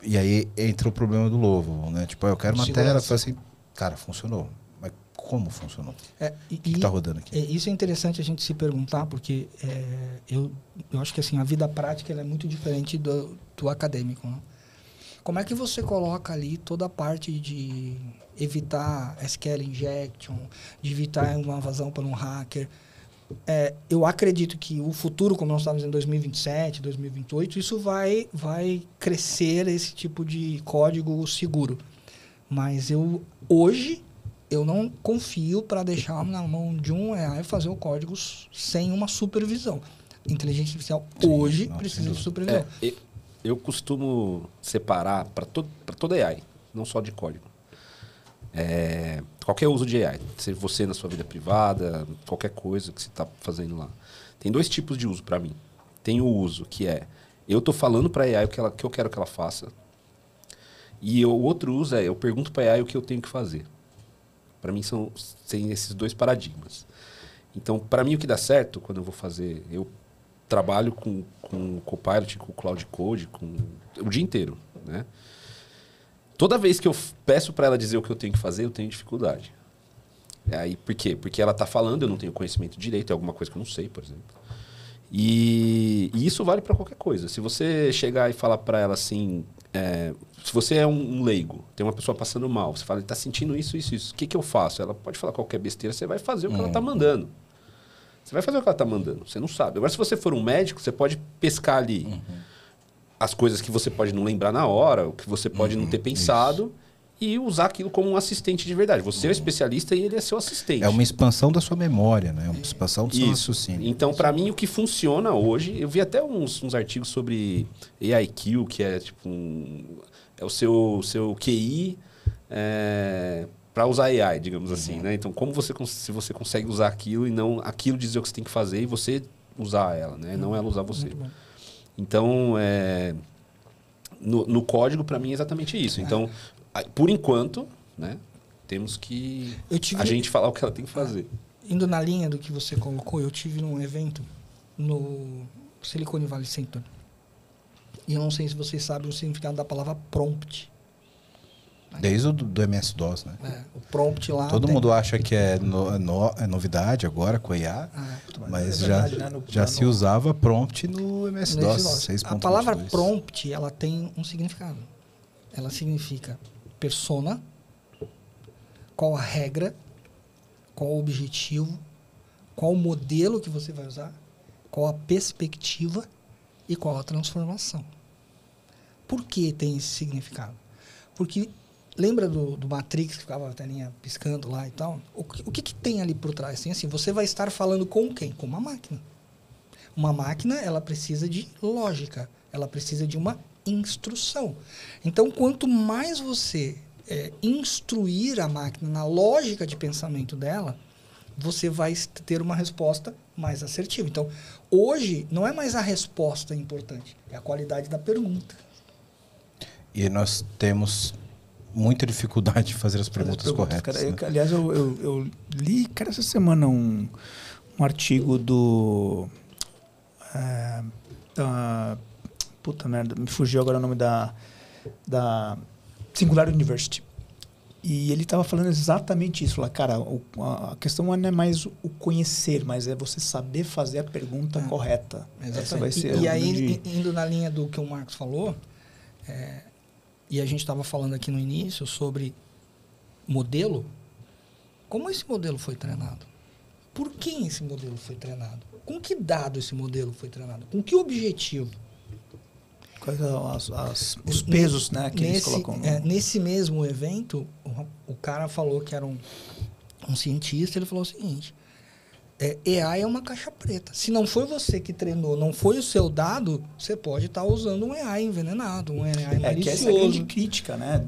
Speaker 2: e aí entra o problema do Lovable, né? Tipo, eu quero uma tela, falo assim, cara, funcionou. Mas como funcionou? O que está rodando aqui?
Speaker 1: Isso é interessante a gente se perguntar, porque eu acho que assim, a vida prática ela é muito diferente do acadêmico. Né? Como é que você coloca ali toda a parte de evitar SQL injection, de evitar uma vazão para um hacker? Eu acredito que o futuro, como nós estamos em 2027, 2028, isso vai crescer esse tipo de código seguro. Mas hoje eu não confio para deixar na mão de um AI fazer o código sem uma supervisão. Inteligência artificial hoje precisa de supervisão.
Speaker 4: Eu costumo separar para toda AI, não só de código. Qualquer uso de AI, se você na sua vida privada, qualquer coisa que você está fazendo lá. Tem dois tipos de uso para mim. Tem o uso que eu estou falando para a AI o que eu quero que ela faça. E o outro uso eu pergunto para a AI o que eu tenho que fazer. Para mim tem esses dois paradigmas. Então, para mim o que dá certo quando eu vou fazer, eu trabalho com o Copilot, com o Cloud Code, o dia inteiro, né? Toda vez que eu peço para ela dizer o que eu tenho que fazer, eu tenho dificuldade. Aí, por quê? Porque ela está falando, eu não tenho conhecimento direito, é alguma coisa que eu não sei, por exemplo. E isso vale para qualquer coisa. Se você chegar e falar para ela assim, se você é um leigo, tem uma pessoa passando mal, você fala, ele está sentindo isso. O que eu faço? Ela pode falar qualquer besteira, você vai fazer o que ela está mandando. Você vai fazer o que ela está mandando, você não sabe. Agora, se você for um médico, você pode pescar ali as coisas que você pode não lembrar na hora, o que você pode não ter pensado, e usar aquilo como um assistente de verdade. Você é o especialista e ele é seu assistente. É
Speaker 2: uma expansão da sua memória, né? Uma expansão do seu raciocínio.
Speaker 4: Então, para mim, o que funciona hoje... Eu vi até uns artigos sobre AIQ, que é tipo é o seu QI para usar AI, digamos assim, né? Então, se você consegue usar aquilo e não aquilo dizer o que você tem que fazer e você usar ela, né? Não ela usar você. Então, no código, para mim, é exatamente isso. Então, por enquanto, né, temos que a gente falar o que ela tem que fazer.
Speaker 1: indo na linha do que você colocou, eu tive num evento no Silicon Valley Center. E eu não sei se vocês sabem o significado da palavra prompt.
Speaker 2: Desde o do MS-DOS, né?
Speaker 1: O prompt lá...
Speaker 2: Todo mundo acha que é novidade agora com a IA, mas
Speaker 3: verdade,
Speaker 2: já se usava prompt no MS-DOS 6.22.
Speaker 1: A palavra prompt, ela tem um significado. Ela significa persona, qual a regra, qual o objetivo, qual o modelo que você vai usar, qual a perspectiva e qual a transformação. Por que tem esse significado? Porque lembra do Matrix, que ficava a telinha piscando lá e tal? O que tem ali por trás? Tem assim, você vai estar falando com quem? Com uma máquina. Uma máquina, ela precisa de lógica, ela precisa de uma instrução. Então, quanto mais você instruir a máquina na lógica de pensamento dela, você vai ter uma resposta mais assertiva. Então, hoje, não é mais a resposta importante, é a qualidade da pergunta.
Speaker 2: E nós temos muita dificuldade de fazer as perguntas corretas.
Speaker 3: Cara,
Speaker 2: né?
Speaker 3: aliás, eu li, cara, essa semana um artigo do... puta merda, me fugiu agora o nome da Singular University. E ele estava falando exatamente isso. Lá, cara, a questão não é mais o conhecer, mas é você saber fazer a pergunta correta.
Speaker 1: Exatamente.
Speaker 3: Essa vai ser
Speaker 1: e aí, indo na linha do que o Marcos falou, e a gente estava falando aqui no início sobre modelo, como esse modelo foi treinado? Por quem esse modelo foi treinado? Com que dado esse modelo foi treinado? Com que objetivo?
Speaker 3: Quais são os pesos, né, que eles colocam?
Speaker 1: Nesse mesmo evento, o cara falou que era um cientista, ele falou o seguinte, AI é uma caixa preta. Se não foi você que treinou, não foi o seu dado, você pode estar usando um AI envenenado, um AI malicioso.
Speaker 3: Que essa é a grande crítica, né,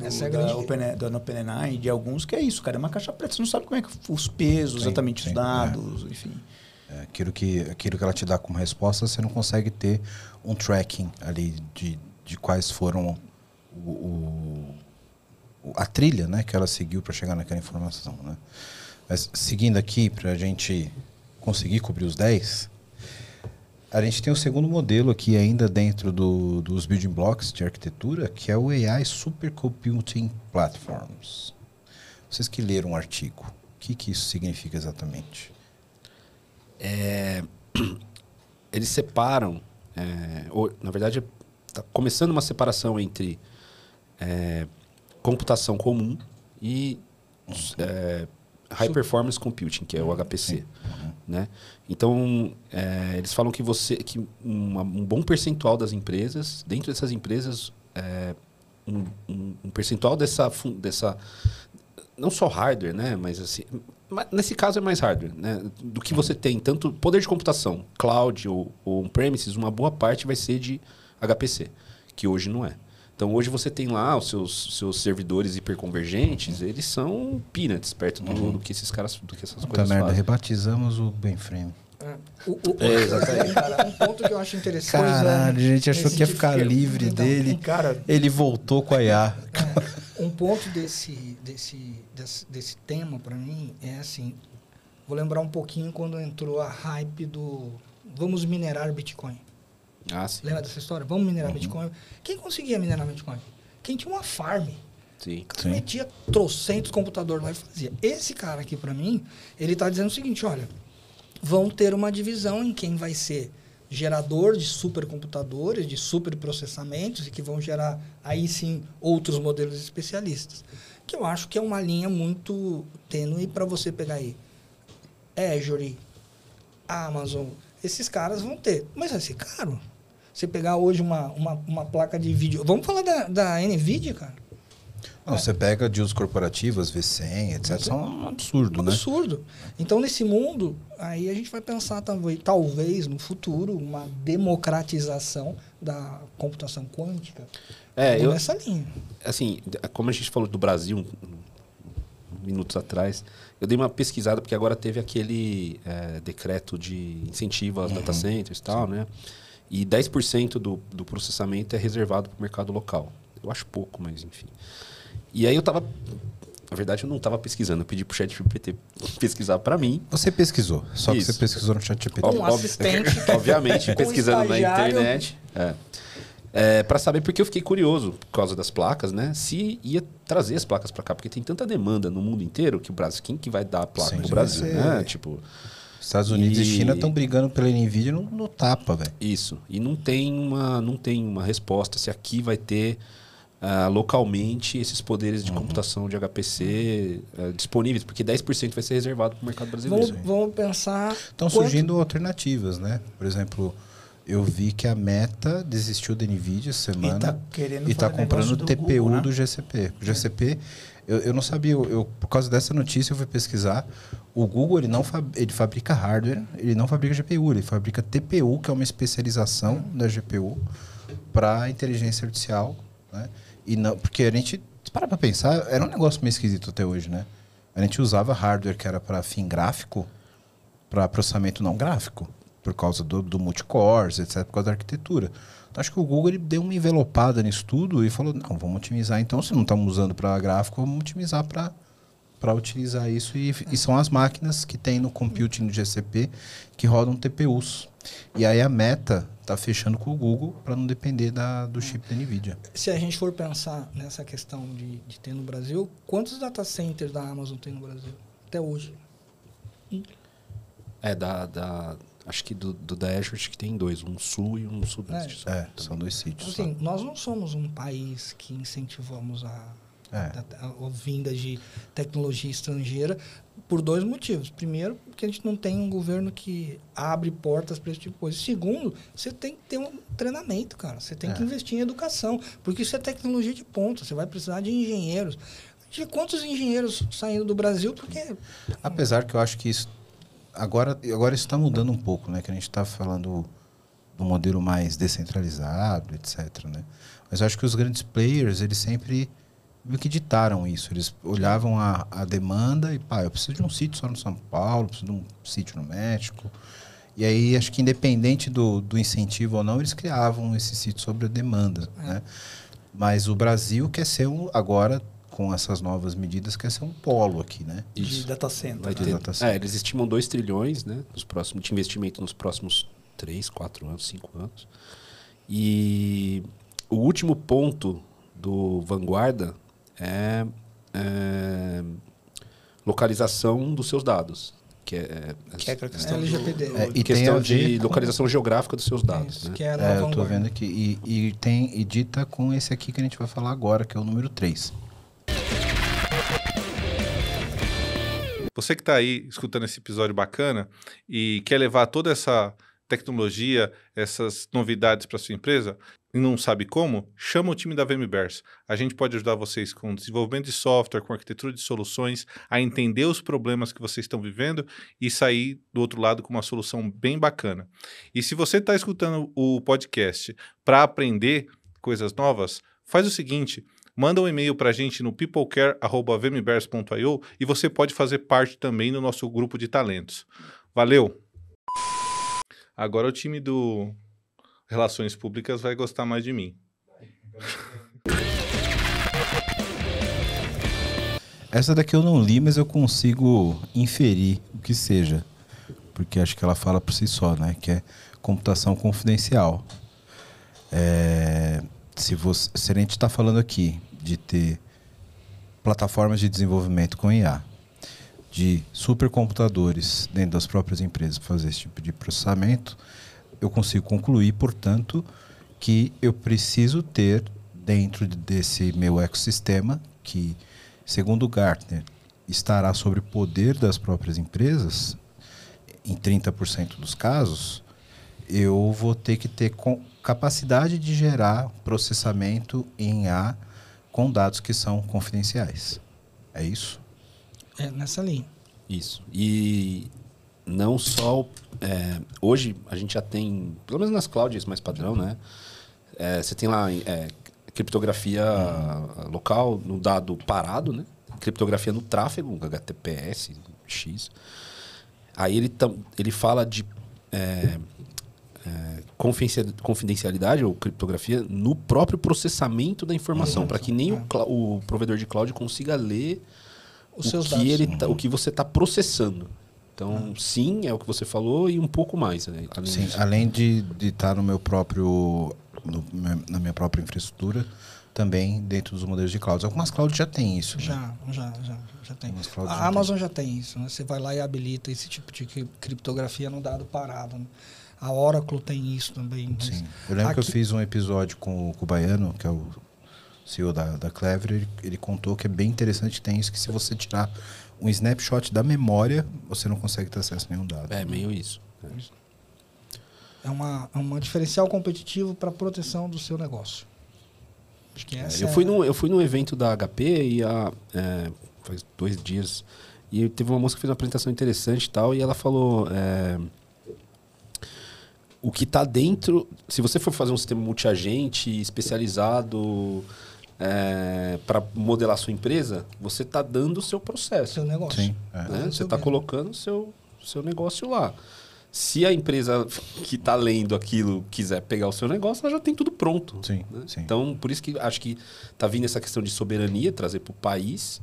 Speaker 3: do OpenAI, de alguns, que é isso, cara, é uma caixa preta. Você não sabe como é que os pesos, exatamente os dados, enfim.
Speaker 2: Aquilo que ela te dá como resposta, você não consegue ter um tracking ali de quais foram a trilha, né, que ela seguiu para chegar naquela informação, né? Mas seguindo aqui, para a gente conseguir cobrir os 10, a gente tem o segundo modelo aqui ainda dentro dos building blocks de arquitetura, que é o AI Supercomputing Platforms. Vocês que leram o artigo, o que isso significa exatamente?
Speaker 4: Eles separam, na verdade, está começando uma separação entre computação comum e High Performance Computing, que é o HPC. Né? Então, eles falam que um bom percentual das empresas, dentro dessas empresas, um percentual dessa não só hardware, né? Mas assim, nesse caso é mais hardware, né? Do que você tem, tanto poder de computação, cloud ou on-premises, uma boa parte vai ser de HPC, que hoje não é. Então, hoje você tem lá os seus servidores hiperconvergentes, eles são peanuts perto do que esses caras, do que essas coisas fazem.
Speaker 2: Rebatizamos o mainframe.
Speaker 4: Exatamente.
Speaker 1: Cara, um ponto que eu acho interessante...
Speaker 2: Caralho, a gente achou que ia ficar livre
Speaker 1: então,
Speaker 2: dele.
Speaker 3: Cara,
Speaker 2: ele voltou com a IA.
Speaker 1: Um ponto desse tema, para mim, é assim... Vou lembrar um pouquinho quando entrou a hype do... Vamos minerar Bitcoin.
Speaker 4: Sim.
Speaker 1: Lembra dessa história? Vamos minerar Bitcoin. Quem conseguia minerar Bitcoin? Quem tinha uma farm.
Speaker 4: Sim.
Speaker 1: O cara metia trocentos computadores lá e fazia. Esse cara aqui, para mim, ele está dizendo o seguinte, olha, vão ter uma divisão em quem vai ser gerador de supercomputadores, de superprocessamentos e que vão gerar, aí sim, outros modelos especialistas. Que eu acho que é uma linha muito tênue para você pegar aí. Azure, Amazon, esses caras vão ter. Mas vai ser caro. Você pegar hoje uma placa de vídeo... Vamos falar da NVIDIA, cara.
Speaker 2: Não, você pega de uso corporativas, V100, etc. São um absurdo, né?
Speaker 1: Absurdo. Então, nesse mundo, aí a gente vai pensar talvez no futuro, uma democratização da computação quântica. Nessa linha.
Speaker 4: Assim, como a gente falou do Brasil minutos atrás, eu dei uma pesquisada, porque agora teve aquele decreto de incentivo aos data centers e tal, né? E 10% do processamento é reservado para o mercado local. Eu acho pouco, mas enfim. E aí eu estava Na verdade, eu não estava pesquisando. Eu pedi para o ChatGPT pesquisar para mim.
Speaker 2: Você pesquisou, só que você pesquisou no ChatGPT.
Speaker 1: Um assistente.
Speaker 4: Obviamente, pesquisando na
Speaker 1: estagiário.
Speaker 4: internet. Para saber, porque eu fiquei curioso, por causa das placas, né? Se ia trazer as placas para cá. Porque tem tanta demanda no mundo inteiro que o Brasil... Quem que vai dar a placa pro Brasil, né? Tipo...
Speaker 2: Estados Unidos e China estão brigando pela NVIDIA no tapa, velho.
Speaker 4: Isso. E não tem uma resposta se aqui vai ter localmente esses poderes de computação de HPC disponíveis, porque 10% vai ser reservado para o mercado brasileiro.
Speaker 1: Vamos pensar...
Speaker 2: Estão surgindo alternativas, né? Por exemplo, eu vi que a Meta desistiu da NVIDIA essa semana e está comprando o TPU Google, né? Do GCP. O GCP, eu não sabia, por causa dessa notícia eu fui pesquisar. O Google ele fabrica hardware, ele não fabrica GPU, ele fabrica TPU, que é uma especialização da GPU para inteligência artificial, né? E não, porque a gente, se parar para pensar, era um negócio meio esquisito até hoje, né? A gente usava hardware que era para fim gráfico, para processamento não gráfico, por causa do multicores, etc., por causa da arquitetura. Então, acho que o Google ele deu uma envelopada nisso tudo e falou, não, vamos otimizar. Então, se não estamos usando para gráfico, vamos otimizar para utilizar isso. E são as máquinas que tem no computing do GCP que rodam TPUs. E aí a Meta está fechando com o Google para não depender do chip da NVIDIA.
Speaker 1: Se a gente for pensar nessa questão de ter no Brasil, quantos data centers da Amazon tem no Brasil? Até hoje.
Speaker 4: Acho que do da Azure acho que tem 2, um sul e um sudeste.
Speaker 2: São 2 sítios.
Speaker 1: Assim, nós não somos um país que incentivamos a vinda de tecnologia estrangeira por 2 motivos. Primeiro, porque a gente não tem um governo que abre portas para esse tipo de coisa. Segundo, você tem que ter um treinamento, cara. Você tem que investir em educação, porque isso é tecnologia de ponta. Você vai precisar de engenheiros. De quantos engenheiros saindo do Brasil? Porque...
Speaker 2: Apesar que eu acho que isso... Agora isso está mudando um pouco, né? Que a gente está falando do modelo mais descentralizado, etc., né? Mas eu acho que os grandes players, eles sempre meio que ditaram isso. Eles olhavam a demanda e, eu preciso de um sítio só no São Paulo, preciso de um sítio no México. E aí, acho que independente do incentivo ou não, eles criavam esse sítio sobre a demanda, né? Mas o Brasil quer ser agora... com essas novas medidas, quer ser um polo aqui, né?
Speaker 3: De data center.
Speaker 4: Eles estimam 2 trilhões, né, de investimento nos próximos 3, 4 anos, 5 anos. E o último ponto do Vanguarda é localização dos seus dados. Que é a questão
Speaker 1: LGPD.
Speaker 4: E questão de localização geográfica dos seus dados.
Speaker 1: Isso,
Speaker 4: né?
Speaker 1: que
Speaker 2: eu estou vendo aqui. E dita com esse aqui que a gente vai falar agora, que é o número 3.
Speaker 5: Você que está aí escutando esse episódio bacana e quer levar toda essa tecnologia, essas novidades para sua empresa e não sabe como, chama o time da VMverse. A gente pode ajudar vocês com desenvolvimento de software, com arquitetura de soluções, a entender os problemas que vocês estão vivendo e sair do outro lado com uma solução bem bacana. E se você está escutando o podcast para aprender coisas novas, faz o seguinte... Manda um e-mail para a gente no peoplecare@vmverse.io e você pode fazer parte também do nosso grupo de talentos. Valeu! Agora o time do Relações Públicas vai gostar mais de mim.
Speaker 2: Essa daqui eu não li, mas eu consigo inferir o que seja. Porque acho que ela fala por si só, né? Que é computação confidencial. Se a gente está falando aqui de ter plataformas de desenvolvimento com IA, de supercomputadores dentro das próprias empresas para fazer esse tipo de processamento, eu consigo concluir, portanto, que eu preciso ter dentro desse meu ecossistema, que, segundo o Gartner, estará sobre o poder das próprias empresas, em 30% dos casos, eu vou ter que ter capacidade de gerar processamento em IA com dados que são confidenciais. É isso?
Speaker 1: É nessa linha.
Speaker 4: Isso. E não só... hoje a gente já tem, pelo menos nas clouds mais padrão, né? Você tem lá criptografia local no dado parado, né? Criptografia no tráfego, HTTPS, X. Aí ele fala de... confidencialidade ou criptografia no próprio processamento da informação, para que nem o provedor de cloud consiga ler
Speaker 1: os seus
Speaker 4: que
Speaker 1: dados.
Speaker 4: o que você está processando. Então, sim, é o que você falou e um pouco mais. Né?
Speaker 2: Sim, além de estar no meu próprio, na minha própria infraestrutura, também dentro dos modelos de clouds. Algumas clouds já têm isso. Né?
Speaker 1: Já tem.
Speaker 2: Algumas clouds
Speaker 1: A
Speaker 2: já
Speaker 1: Amazon já tem isso. Né? Você vai lá e habilita esse tipo de criptografia no dado parado. Né? A Oracle tem isso também.
Speaker 2: Sim. Eu lembro que eu fiz um episódio com o Baiano, que é o CEO da Clever. Ele contou que é bem interessante que tem isso, que se você tirar um snapshot da memória, você não consegue ter acesso a nenhum dado.
Speaker 4: É meio isso.
Speaker 1: É uma diferencial competitivo para a proteção do seu negócio. Acho que essa
Speaker 4: eu fui num evento da HP e faz 2 dias e teve uma moça que fez uma apresentação interessante e tal, e ela falou o que está dentro, se você for fazer um sistema multiagente especializado para modelar sua empresa, você está dando o seu processo.
Speaker 1: seu negócio.
Speaker 2: Sim.
Speaker 4: Né? Você está colocando o seu negócio lá. Se a empresa que está lendo aquilo quiser pegar o seu negócio, ela já tem tudo pronto.
Speaker 2: Sim,
Speaker 4: Né?
Speaker 2: sim.
Speaker 4: Então, por isso que acho que está vindo essa questão de soberania, trazer para o país,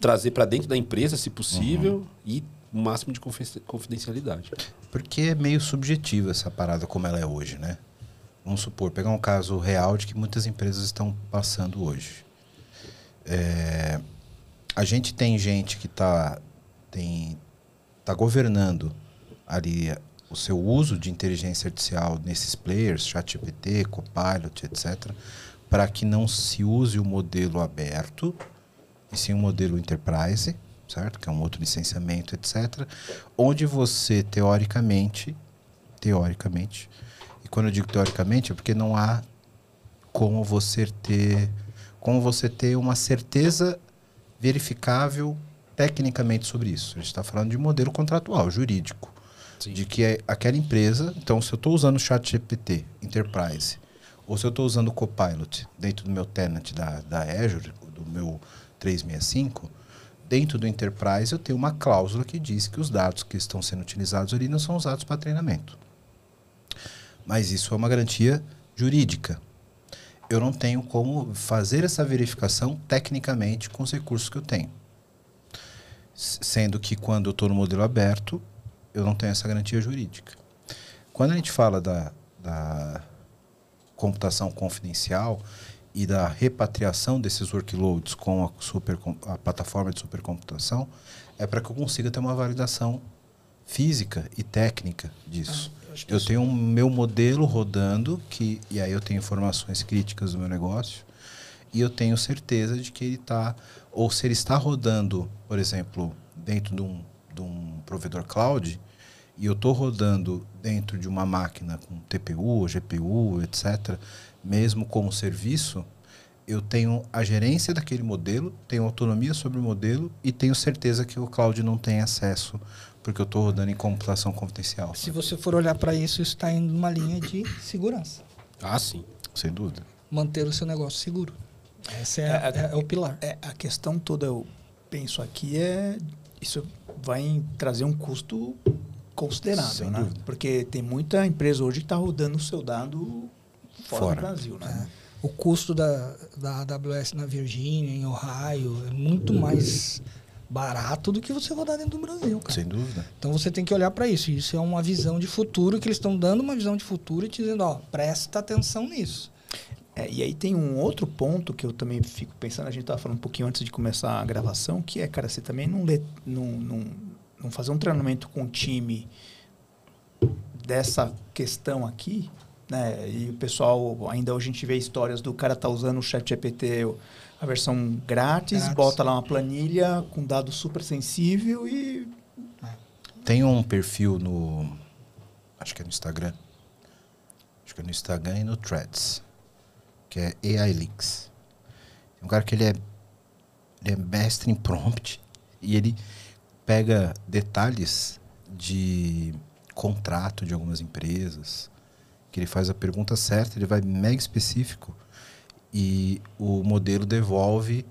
Speaker 4: trazer para dentro da empresa, se possível, e o máximo de confidencialidade.
Speaker 2: Porque é meio subjetiva essa parada como ela é hoje, né? Vamos supor, pegar um caso real de que muitas empresas estão passando hoje. A gente tem gente que está governando ali o seu uso de inteligência artificial nesses players, ChatGPT, Copilot, etc., para que não se use o modelo aberto, e sim o modelo enterprise, certo? Que é um outro licenciamento, etc., onde você, teoricamente, e quando eu digo teoricamente é porque não há como você ter uma certeza verificável tecnicamente sobre isso. A gente está falando de modelo contratual, jurídico.
Speaker 4: Sim.
Speaker 2: De que aquela empresa... Então, se eu estou usando o ChatGPT Enterprise, ou se eu estou usando o Copilot dentro do meu tenant da Azure, do meu 365, dentro do Enterprise eu tenho uma cláusula que diz que os dados que estão sendo utilizados ali não são usados para treinamento. Mas isso é uma garantia jurídica. Eu não tenho como fazer essa verificação tecnicamente com os recursos que eu tenho. Sendo que quando eu estou no modelo aberto, eu não tenho essa garantia jurídica. Quando a gente fala da computação confidencial e da repatriação desses workloads com a plataforma de supercomputação, é para que eu consiga ter uma validação física e técnica disso. Eu tenho um meu modelo rodando, e aí eu tenho informações críticas do meu negócio, e eu tenho certeza de que ele está, ou se ele está rodando, por exemplo, dentro de um provedor cloud, e eu estou rodando dentro de uma máquina com TPU, GPU, etc., mesmo como serviço, eu tenho a gerência daquele modelo, tenho autonomia sobre o modelo e tenho certeza que o cloud não tem acesso, porque eu estou rodando em computação confidencial.
Speaker 1: Se você for olhar para isso, isso está indo numa linha de segurança.
Speaker 4: Ah, sim.
Speaker 2: Sem dúvida.
Speaker 1: Manter o seu negócio seguro. Esse é o pilar.
Speaker 3: A questão toda, eu penso aqui, isso vai trazer um custo considerável,
Speaker 2: Sem
Speaker 3: né?
Speaker 2: dúvida.
Speaker 3: Porque tem muita empresa hoje que está rodando o seu dado fora do Brasil, né?
Speaker 1: O custo da AWS na Virgínia, em Ohio, é muito mais barato do que você rodar dentro do Brasil, cara.
Speaker 2: Sem dúvida.
Speaker 1: Então você tem que olhar para isso. Isso é uma visão de futuro, que eles estão dando uma visão de futuro e te dizendo, ó, presta atenção nisso.
Speaker 3: E aí tem um outro ponto que eu também fico pensando, a gente estava falando um pouquinho antes de começar a gravação, que é, cara, você também não fazer um treinamento com o time dessa questão aqui, né? E o pessoal, ainda hoje a gente vê histórias do cara tá usando o ChatGPT, a versão grátis, bota lá uma planilha com dado super sensível e...
Speaker 2: Tem um perfil acho que é no Instagram. Acho que é no Instagram e no Threads, que é AI Leaks. Tem um cara que ele é mestre em prompt e ele pega detalhes de contrato de algumas empresas, que ele faz a pergunta certa, ele vai mega específico e o modelo devolve,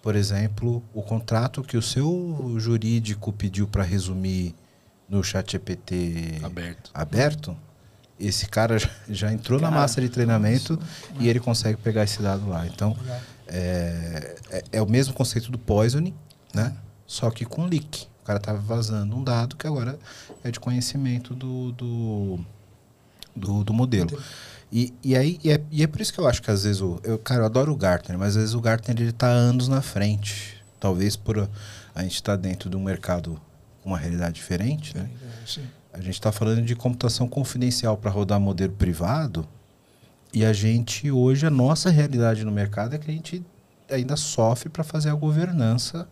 Speaker 2: por exemplo, o contrato que o seu jurídico pediu para resumir no ChatGPT aberto. Esse cara já entrou na massa de treinamento e ele consegue pegar esse dado lá. Então, é o mesmo conceito do poisoning, né? Só que com leak. O cara estava vazando um dado que agora é de conhecimento do modelo. E é por isso que eu acho que às vezes eu adoro o Gartner, mas às vezes o Gartner ele tá anos na frente. Talvez por a gente estar dentro de um mercado com uma realidade diferente, né?
Speaker 1: Sim.
Speaker 2: A gente está falando de computação confidencial para rodar modelo privado e a gente hoje, a nossa realidade no mercado é que a gente ainda sofre para fazer a governança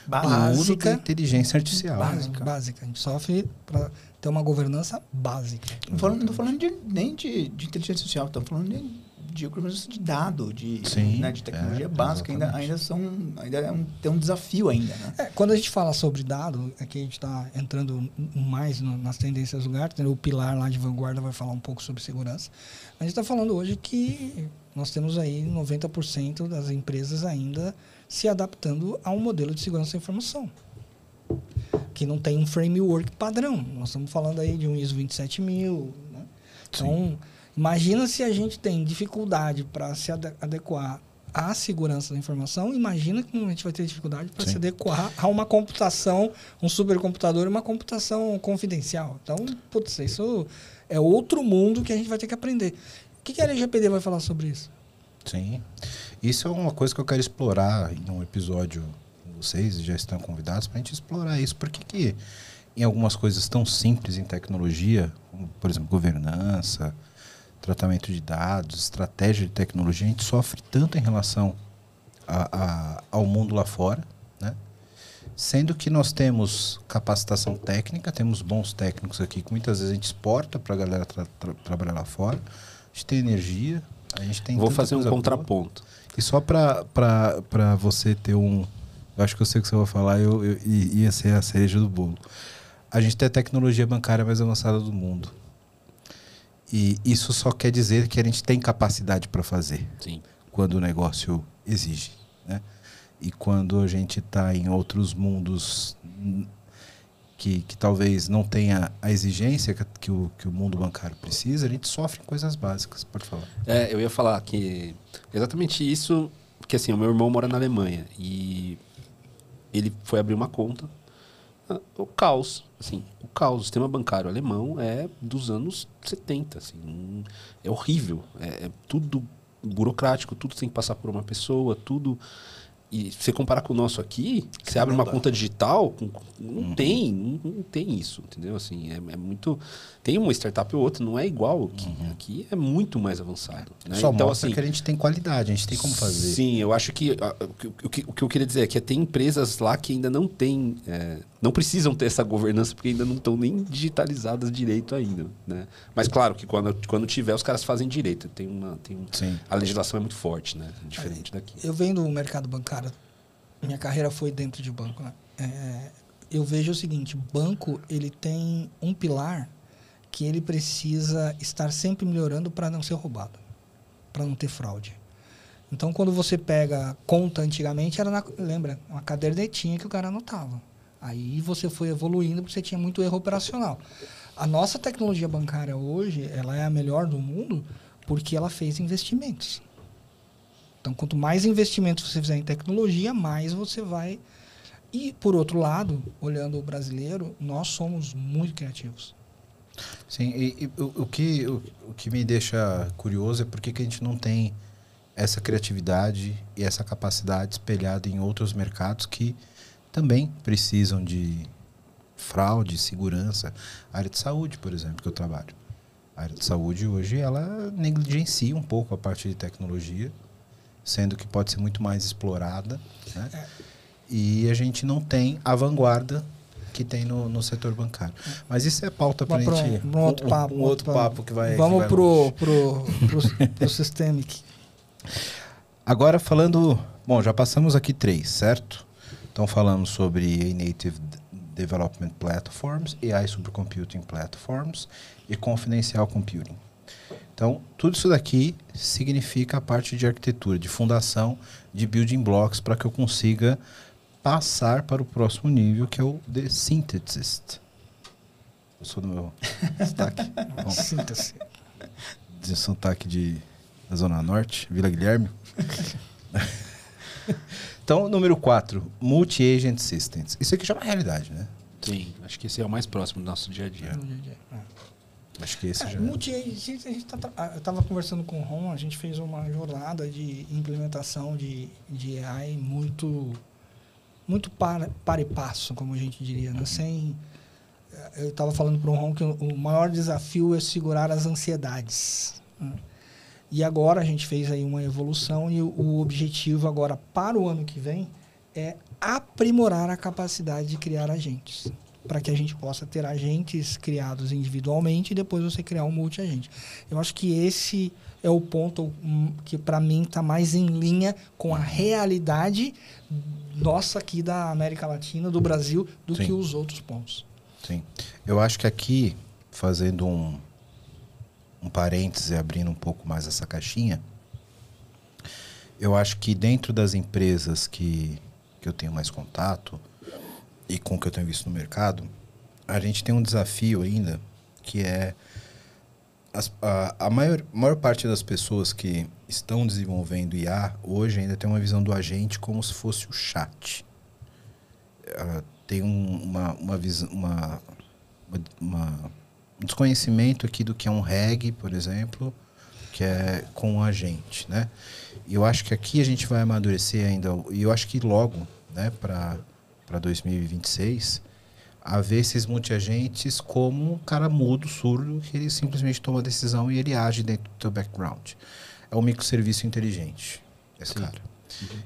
Speaker 2: do uso da inteligência artificial.
Speaker 1: Básica. A gente sofre para ter uma governança básica.
Speaker 3: Não estou falando nem de inteligência artificial, estamos falando de governança de dado, de tecnologia básica. Ainda tem um desafio ainda. Né?
Speaker 1: Quando a gente fala sobre dado, aqui a gente está entrando mais nas tendências do Gartner, o pilar lá de vanguarda vai falar um pouco sobre segurança. A gente está falando hoje que nós temos aí 90% das empresas ainda se adaptando a um modelo de segurança da informação, que não tem um framework padrão. Nós estamos falando aí de um ISO 27000. Né? Então, imagina se a gente tem dificuldade para se adequar à segurança da informação, imagina que a gente vai ter dificuldade para se adequar a uma computação, um supercomputador e uma computação confidencial. Então, putz, isso é outro mundo que a gente vai ter que aprender. O que a LGPD vai falar sobre isso?
Speaker 2: Sim. Isso é uma coisa que eu quero explorar em um episódio com vocês, já estão convidados para a gente explorar isso. Por que em algumas coisas tão simples em tecnologia, como, por exemplo, governança, tratamento de dados, estratégia de tecnologia, a gente sofre tanto em relação ao mundo lá fora, né? Sendo que nós temos capacitação técnica, temos bons técnicos aqui, que muitas vezes a gente exporta para a galera trabalhar lá fora, a gente tem energia, a gente tem...
Speaker 4: Vou fazer um contraponto.
Speaker 2: E só para você ter um... Eu acho que eu sei o que você vai falar, ia ser a cereja do bolo. A gente tem a tecnologia bancária mais avançada do mundo. E isso só quer dizer que a gente tem capacidade para fazer.
Speaker 4: Sim. Quando
Speaker 2: o negócio exige, né? E quando a gente está em outros mundos que talvez não tenha a exigência que o mundo bancário precisa, a gente sofre coisas básicas. Pode falar.
Speaker 4: Eu ia falar que exatamente isso, porque assim, o meu irmão mora na Alemanha e ele foi abrir uma conta. O caos, o sistema bancário alemão é dos anos 70, assim, é horrível, é tudo burocrático, tudo tem que passar por uma pessoa, tudo. E se você comparar com o nosso aqui, você abre uma conta digital, não tem isso, entendeu? Assim, é muito... Tem uma startup ou outra, não é igual aqui. Aqui é muito mais avançado. Né?
Speaker 2: Só
Speaker 4: então,
Speaker 2: mostra
Speaker 4: assim,
Speaker 2: que a gente tem qualidade, a gente tem como fazer.
Speaker 4: Sim, eu acho que o que eu queria dizer é que tem empresas lá que ainda não tem... não precisam ter essa governança porque ainda não estão nem digitalizadas direito ainda. Né? Mas claro que quando tiver, os caras fazem direito. A legislação é muito forte, né? Diferente daqui.
Speaker 1: Eu venho do mercado bancário. Minha carreira foi dentro de banco. Né? Eu vejo o seguinte, banco ele tem um pilar que ele precisa estar sempre melhorando para não ser roubado, para não ter fraude. Então, quando você pega conta antigamente, lembra, uma cadernetinha que o cara anotava. Aí você foi evoluindo porque você tinha muito erro operacional. A nossa tecnologia bancária hoje, ela é a melhor do mundo porque ela fez investimentos. Então, quanto mais investimentos você fizer em tecnologia, mais você vai... E, por outro lado, olhando o brasileiro, nós somos muito criativos.
Speaker 2: Sim, e o que me deixa curioso é por que a gente não tem essa criatividade e essa capacidade espelhada em outros mercados que também precisam de fraude, segurança. A área de saúde, por exemplo, que eu trabalho. A área de saúde hoje, ela negligencia um pouco a parte de tecnologia, sendo que pode ser muito mais explorada, né? E a gente não tem a vanguarda que tem no setor bancário. Mas isso é pauta para a gente...
Speaker 1: Um outro papo
Speaker 2: que vai...
Speaker 1: Vamos pro Systemic.
Speaker 2: Agora falando... Bom, já passamos aqui 3, certo? Então falamos sobre Native Development Platforms, AI Supercomputing Platforms e Confidential Computing. Então, tudo isso daqui significa a parte de arquitetura, de fundação, de building blocks para que eu consiga passar para o próximo nível, que é o The Synthesist. Eu sou do meu sotaque.
Speaker 1: Síntese.
Speaker 2: De sotaque da Zona Norte, Vila Guilherme. Então, número 4, Multi-Agent Systems. Isso aqui já é uma realidade, né?
Speaker 4: Sim, acho que esse é o mais próximo do nosso dia a dia.
Speaker 2: Acho que esse já
Speaker 1: Multi-agent, eu estava conversando com o Ron, a gente fez uma jornada de implementação de AI muito para e passo, como a gente diria, né? Eu estava falando para o Ron que o maior desafio é segurar as ansiedades, né? E agora a gente fez aí uma evolução e o objetivo agora para o ano que vem é aprimorar a capacidade de criar agentes, para que a gente possa ter agentes criados individualmente e depois você criar um multi-agente. Eu acho que esse é o ponto que para mim está mais em linha com a realidade nossa aqui da América Latina, do Brasil, do
Speaker 2: Sim.
Speaker 1: que os outros pontos.
Speaker 2: Sim. Eu acho que aqui, fazendo um parêntese, abrindo um pouco mais essa caixinha, eu acho que dentro das empresas que eu tenho mais contato e com o que eu tenho visto no mercado, a gente tem um desafio ainda, que é a maior parte das pessoas que estão desenvolvendo IA hoje ainda tem uma visão do agente como se fosse o chat. Tem um desconhecimento aqui do que é um RAG, por exemplo, que é com o agente, né? E eu acho que aqui a gente vai amadurecer ainda, e eu acho que logo, né, para 2026, a ver esses multi-agentes como um cara mudo, surdo, que ele simplesmente toma a decisão e ele age dentro do teu background. É um microserviço inteligente, esse cara.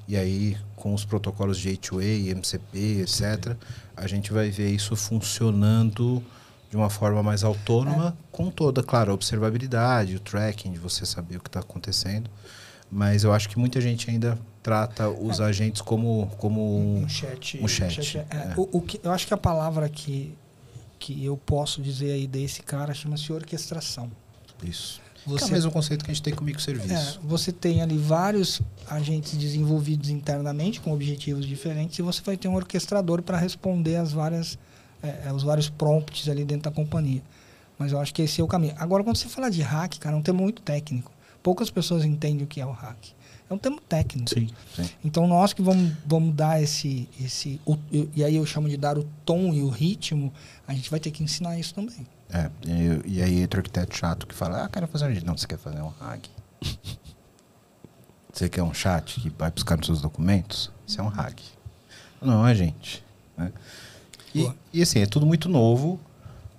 Speaker 2: E aí, com os protocolos de A2A, MCP, etc., a gente vai ver isso funcionando de uma forma mais autônoma, com toda, claro, a observabilidade, o tracking, de você saber o que está acontecendo. Mas eu acho que muita gente ainda trata os agentes como um chat.
Speaker 1: Eu acho que a palavra que eu posso dizer aí desse cara chama-se orquestração.
Speaker 2: Isso. É o mesmo conceito que a gente tem com o microserviço.
Speaker 1: Você tem ali vários agentes desenvolvidos internamente com objetivos diferentes e você vai ter um orquestrador para responder os vários prompts ali dentro da companhia. Mas eu acho que esse é o caminho. Agora, quando você fala de hack, cara, é um termo muito técnico. Poucas pessoas entendem o que é o hack. É um termo técnico.
Speaker 2: Sim.
Speaker 1: Então, nós que vamos dar e aí eu chamo de dar o tom e o ritmo, a gente vai ter que ensinar isso também.
Speaker 2: E aí entra o arquiteto chato que fala, quero fazer um agente. Não, você quer fazer um hack. Você quer um chat que vai buscar nos seus documentos? Isso é um hack. Não, é agente. Né? E assim, é tudo muito novo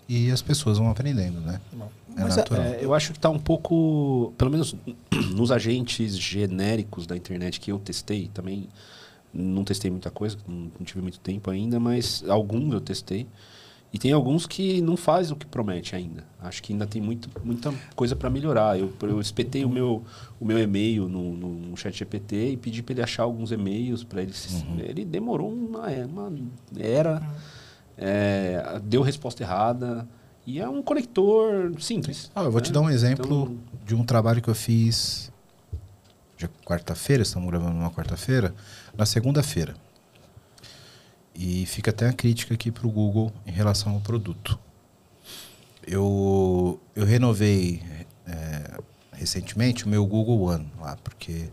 Speaker 2: e as pessoas vão aprendendo, né? Natural.
Speaker 4: Eu acho que está um pouco, pelo menos nos agentes genéricos da internet que eu testei, também não testei muita coisa, não tive muito tempo ainda, mas alguns eu testei. E tem alguns que não fazem o que promete ainda. Acho que ainda tem muita coisa para melhorar. Eu espetei o meu e-mail no ChatGPT e pedi para ele achar alguns e-mails para ele. Ele demorou uma era, deu resposta errada. E é um conector simples.
Speaker 2: Eu vou te dar um exemplo de um trabalho que eu fiz de quarta-feira, estamos gravando numa quarta-feira, na segunda-feira. E fica até a crítica aqui para o Google em relação ao produto. Eu renovei recentemente o meu Google One lá, porque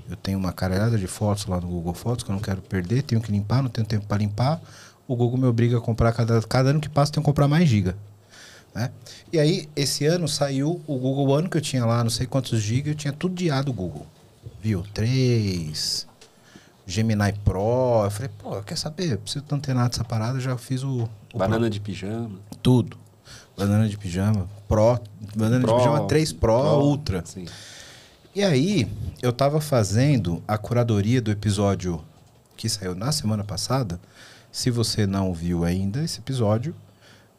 Speaker 2: eu tenho uma caralhada de fotos lá no Google Fotos que eu não quero perder, tenho que limpar, não tenho tempo para limpar. O Google me obriga a comprar, cada ano que passa eu tenho que comprar mais giga. Né? E aí, esse ano saiu o Google One que eu tinha lá, não sei quantos gigas, eu tinha tudo de IA do Google. Viu? 3... Gemini Pro, eu falei, quer saber? Eu preciso tanto ter nada dessa parada, eu já fiz o
Speaker 4: Banana de pijama.
Speaker 2: Tudo. Banana de pijama, Banana de pijama 3 Pro, Ultra.
Speaker 4: Sim.
Speaker 2: E aí, eu tava fazendo a curadoria do episódio que saiu na semana passada. Se você não viu ainda esse episódio,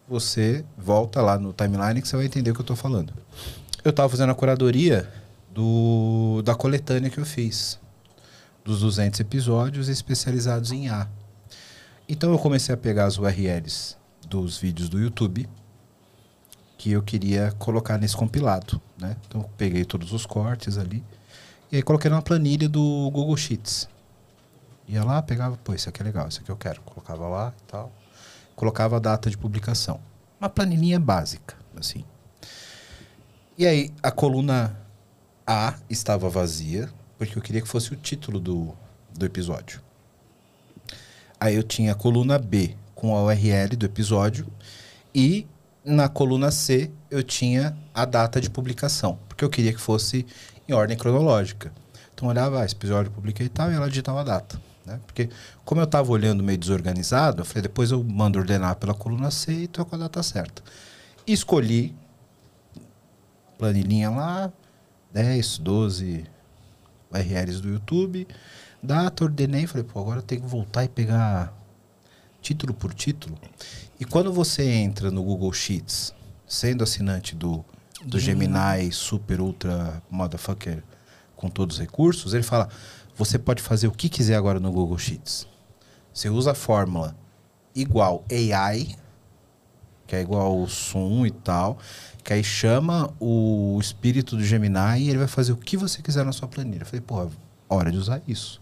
Speaker 2: você volta lá no timeline que você vai entender o que eu tô falando. Eu tava fazendo a curadoria da coletânea que eu fiz. Dos 200 episódios especializados em IA. Então eu comecei a pegar as URLs dos vídeos do YouTube que eu queria colocar nesse compilado, né? Então eu peguei todos os cortes ali e aí coloquei numa planilha do Google Sheets. Ia lá, pegava, isso aqui é legal, isso aqui eu quero. Colocava lá e tal. Colocava a data de publicação. Uma planilhinha básica, assim. E aí a coluna A estava vazia, porque eu queria que fosse o título do do episódio. Aí eu tinha a coluna B com a URL do episódio e na coluna C eu tinha a data de publicação, porque eu queria que fosse em ordem cronológica. Então eu olhava, esse episódio eu publiquei e tal, e ela digitava a data. Né? Porque como eu estava olhando meio desorganizado, eu falei, depois eu mando ordenar pela coluna C e estou com a data certa. Escolhi planilhinha lá, 10, 12 URLs do YouTube, data, ordenei, falei, pô, agora eu tenho que voltar e pegar título por título. E quando você entra no Google Sheets, sendo assinante do Gemini Super Ultra Motherfucker com todos os recursos, ele fala, você pode fazer o que quiser agora no Google Sheets. Você usa a fórmula igual AI, que é igual o Sum e tal, que aí chama o espírito do Gemini e ele vai fazer o que você quiser na sua planilha. Eu falei, porra, hora de usar isso.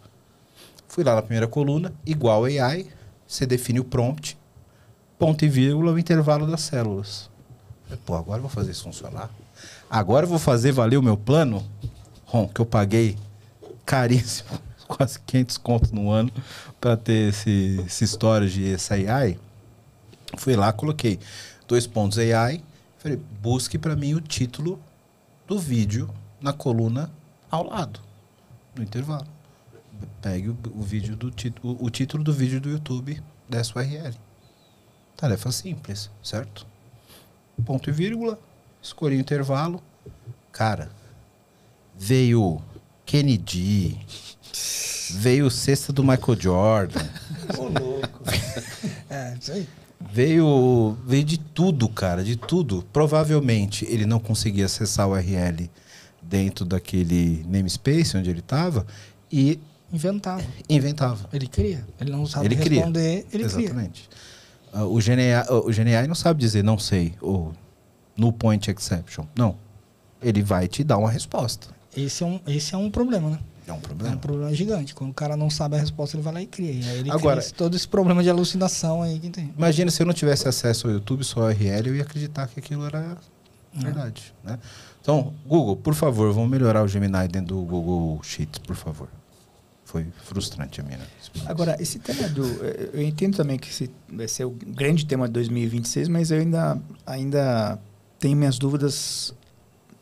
Speaker 2: Fui lá na primeira coluna, igual AI, você define o prompt, ponto e vírgula, o intervalo das células. Eu falei, pô, agora eu vou fazer isso funcionar. Agora eu vou fazer valer o meu plano, Ron, que eu paguei caríssimo, quase 500 contos no ano, para ter esse storage e esse AI. Fui lá, coloquei 2 pontos AI, falei, busque para mim o título do vídeo na coluna ao lado, no intervalo. Pegue o vídeo o título do vídeo do YouTube dessa URL. Tarefa simples, certo? Ponto e vírgula, escolhi o intervalo. Cara, veio Kennedy, veio cesta do Michael Jordan.
Speaker 3: Ô, louco.
Speaker 1: Isso aí.
Speaker 2: Veio de tudo, cara, de tudo. Provavelmente ele não conseguia acessar o URL dentro daquele namespace onde ele estava e inventava.
Speaker 1: Ele cria. Ele não sabe
Speaker 2: Ele
Speaker 1: responder,
Speaker 2: cria.
Speaker 1: ele
Speaker 2: Exatamente. O GNI não sabe dizer não sei, ou null point exception. Não. Ele vai te dar uma resposta.
Speaker 1: Esse é um problema, né?
Speaker 2: É um
Speaker 1: É
Speaker 2: problema.
Speaker 1: um problema gigante. Quando o cara não sabe a resposta, ele vai lá e cria. E aí ele
Speaker 2: Agora,
Speaker 1: cria todo esse problema de alucinação aí que tem.
Speaker 2: Imagina se eu não tivesse acesso ao YouTube, só ao URL, eu ia acreditar que aquilo era verdade. Né? Então, Google, por favor, vamos melhorar o Gemini dentro do Google Sheets, por favor. Foi frustrante a minha experiência.
Speaker 3: Agora, esse tema eu entendo também que esse vai ser o grande tema de 2026, mas eu ainda tenho minhas dúvidas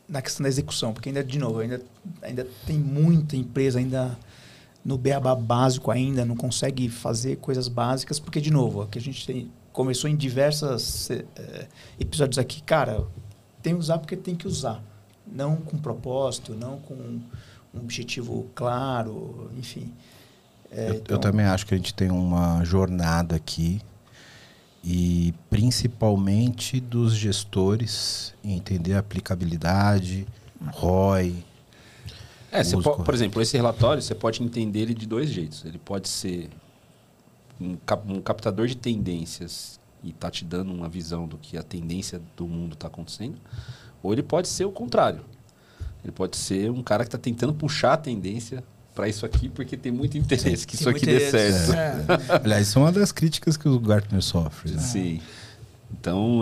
Speaker 3: na questão da execução, porque ainda, de novo, ainda tem muita empresa ainda no beabá básico ainda, não consegue fazer coisas básicas, porque, de novo, que a gente começou em diversos episódios aqui, cara, tem que usar porque tem que usar, não com propósito, não com um objetivo claro, enfim.
Speaker 2: Eu também acho que a gente tem uma jornada aqui e principalmente dos gestores em entender a aplicabilidade, ROI.
Speaker 4: Por exemplo, esse relatório você pode entender ele de 2 jeitos. Ele pode ser um captador de tendências e está te dando uma visão do que a tendência do mundo está acontecendo, ou ele pode ser o contrário. Ele pode ser um cara que está tentando puxar a tendência para isso aqui, porque tem muito interesse que isso aqui dê certo.
Speaker 2: Aliás, isso é uma das críticas que o Gartner sofre. Né?
Speaker 4: Sim. Então,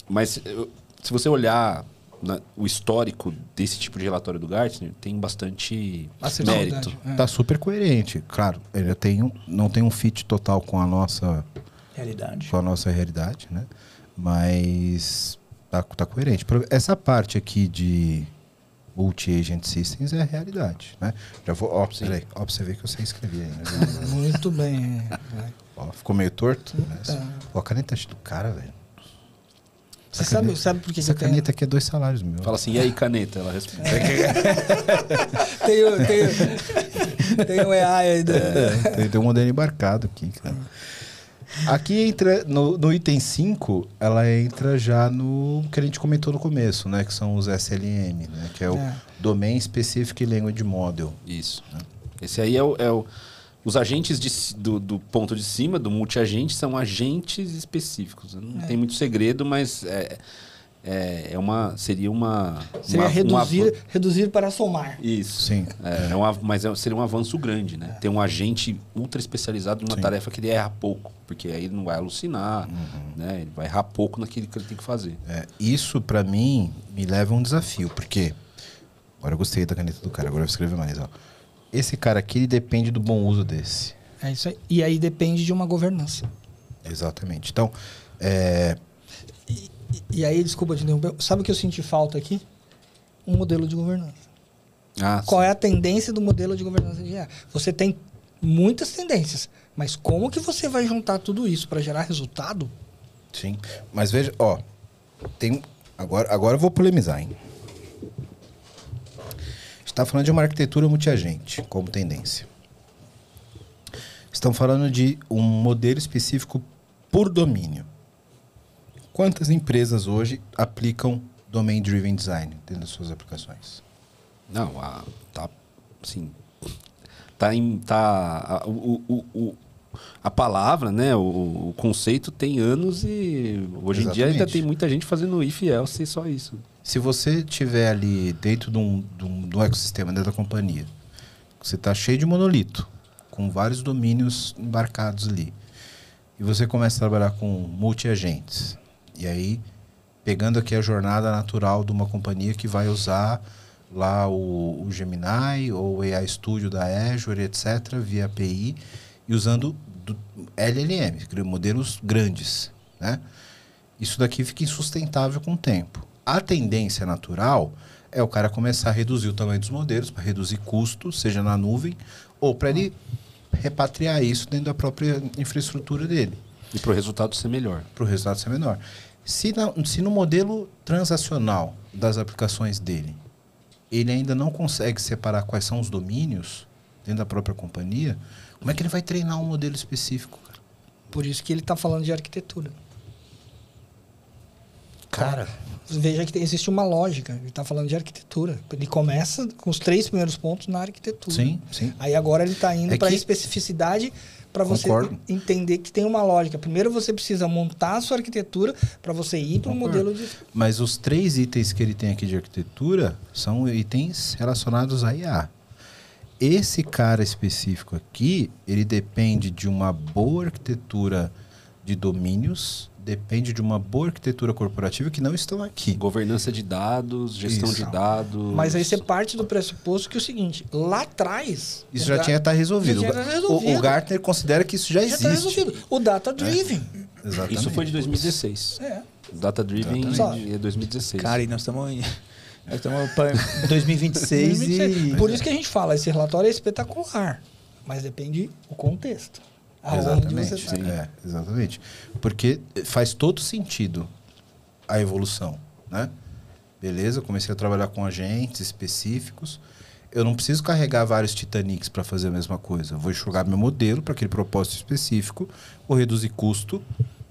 Speaker 4: mas se você olhar o histórico desse tipo de relatório do Gartner, tem bastante mérito.
Speaker 2: Está super coerente. Claro, ele não tem um fit total com a nossa realidade, né? Mas tá coerente. Essa parte aqui de Multi-Agent Systems é a realidade, né? Já vou, peraí, pra você ver que eu sei escrever ainda.
Speaker 1: Muito bem.
Speaker 2: Ficou meio torto? A caneta do cara, velho.
Speaker 1: Você sabe por que
Speaker 2: essa caneta aqui é 2 salários meus.
Speaker 4: Fala assim, e aí, caneta? Ela responde.
Speaker 1: tem um AI ainda.
Speaker 2: Tem um modelo embarcado aqui, cara. Aqui entra, no item 5, ela entra já no que a gente comentou no começo, né? Que são os SLM, né? Que é o Domain Specific Language Model.
Speaker 4: Isso. Né? Esse aí os agentes do ponto de cima, do multi-agente, são agentes específicos. Não tem muito segredo, mas seria
Speaker 1: reduzir para somar.
Speaker 4: Isso.
Speaker 2: Sim.
Speaker 4: Mas seria um avanço grande, né? Ter um agente ultra especializado numa tarefa que ele erra pouco, porque aí ele não vai alucinar, né? Ele vai errar pouco naquilo que ele tem que fazer.
Speaker 2: Isso, para mim, me leva a um desafio, porque... Agora eu gostei da caneta do cara, agora eu vou escrever mais, ó. esse cara aqui ele depende do bom uso desse.
Speaker 1: É isso aí. E aí depende de uma governança.
Speaker 2: Exatamente. Então,
Speaker 1: E aí, desculpa te interromper, sabe o que eu senti falta aqui? Um modelo de governança. Qual é a tendência do modelo de governança de IA? Você tem muitas tendências, mas como que você vai juntar tudo isso para gerar resultado?
Speaker 2: sim. Mas veja, ó, agora eu vou polemizar, hein? A gente está falando de uma arquitetura multiagente como tendência. Estamos falando de um modelo específico por domínio. Quantas empresas hoje aplicam Domain Driven Design dentro das suas aplicações?
Speaker 4: Não, assim, a palavra, né, o conceito tem anos e hoje em dia ainda tem muita gente fazendo if else e só isso.
Speaker 2: Se você tiver ali dentro de um ecossistema, dentro da companhia, você está cheio de monolito, com vários domínios embarcados ali, e você começa a trabalhar com multi-agentes, e aí, pegando aqui a jornada natural de uma companhia que vai usar lá o Gemini ou o AI Studio da Azure, etc., via API, e usando LLM, modelos grandes, né? Isso daqui fica insustentável com o tempo. A tendência natural é o cara começar a reduzir o tamanho dos modelos, para reduzir custos, seja na nuvem, ou para ele repatriar isso dentro da própria infraestrutura dele.
Speaker 4: E para o resultado ser melhor.
Speaker 2: Para o resultado ser menor. Se no modelo transacional das aplicações dele, ele ainda não consegue separar quais são os domínios dentro da própria companhia, como é que ele vai treinar um modelo específico, cara?
Speaker 1: Por isso que ele está falando de arquitetura.
Speaker 2: Cara,
Speaker 1: veja que existe uma lógica. Ele está falando de arquitetura. Ele começa com os 3 primeiros pontos na arquitetura.
Speaker 2: Sim, sim.
Speaker 1: Aí agora ele está indo para a
Speaker 2: que-
Speaker 1: especificidade para você
Speaker 2: Concordo.
Speaker 1: entender que tem uma lógica. Primeiro você precisa montar a sua arquitetura para você ir para um
Speaker 2: Concordo.
Speaker 1: modelo de...
Speaker 2: Mas os 3 itens que ele tem aqui de arquitetura são itens relacionados a IA. Esse cara específico aqui, ele depende de uma boa arquitetura de domínios, depende de uma boa arquitetura corporativa que não estão aqui.
Speaker 4: Governança de dados, gestão
Speaker 2: Isso.
Speaker 4: de dados.
Speaker 1: Mas aí você parte do pressuposto que é o seguinte, lá atrás...
Speaker 2: Isso
Speaker 1: o
Speaker 2: já
Speaker 1: da-
Speaker 2: tinha que estar resolvido.
Speaker 1: Já tinha resolvido.
Speaker 2: O Gartner considera que isso já
Speaker 1: Já está
Speaker 2: existe.
Speaker 1: resolvido. O Data Driven.
Speaker 2: Exatamente.
Speaker 4: Isso foi de 2016.
Speaker 1: É.
Speaker 4: Data Driven
Speaker 1: Exatamente.
Speaker 4: é 2016.
Speaker 3: Cara, e nós estamos em 2026 e...
Speaker 1: Por isso que a gente fala, esse relatório é espetacular. Mas depende do contexto. Aonde você
Speaker 2: Exatamente.
Speaker 1: tá.
Speaker 2: Exatamente. Porque faz todo sentido a evolução, né? Beleza, comecei a trabalhar com agentes específicos. Eu não preciso carregar vários Titanics para fazer a mesma coisa. Eu vou enxugar meu modelo para aquele propósito específico, vou reduzir custo,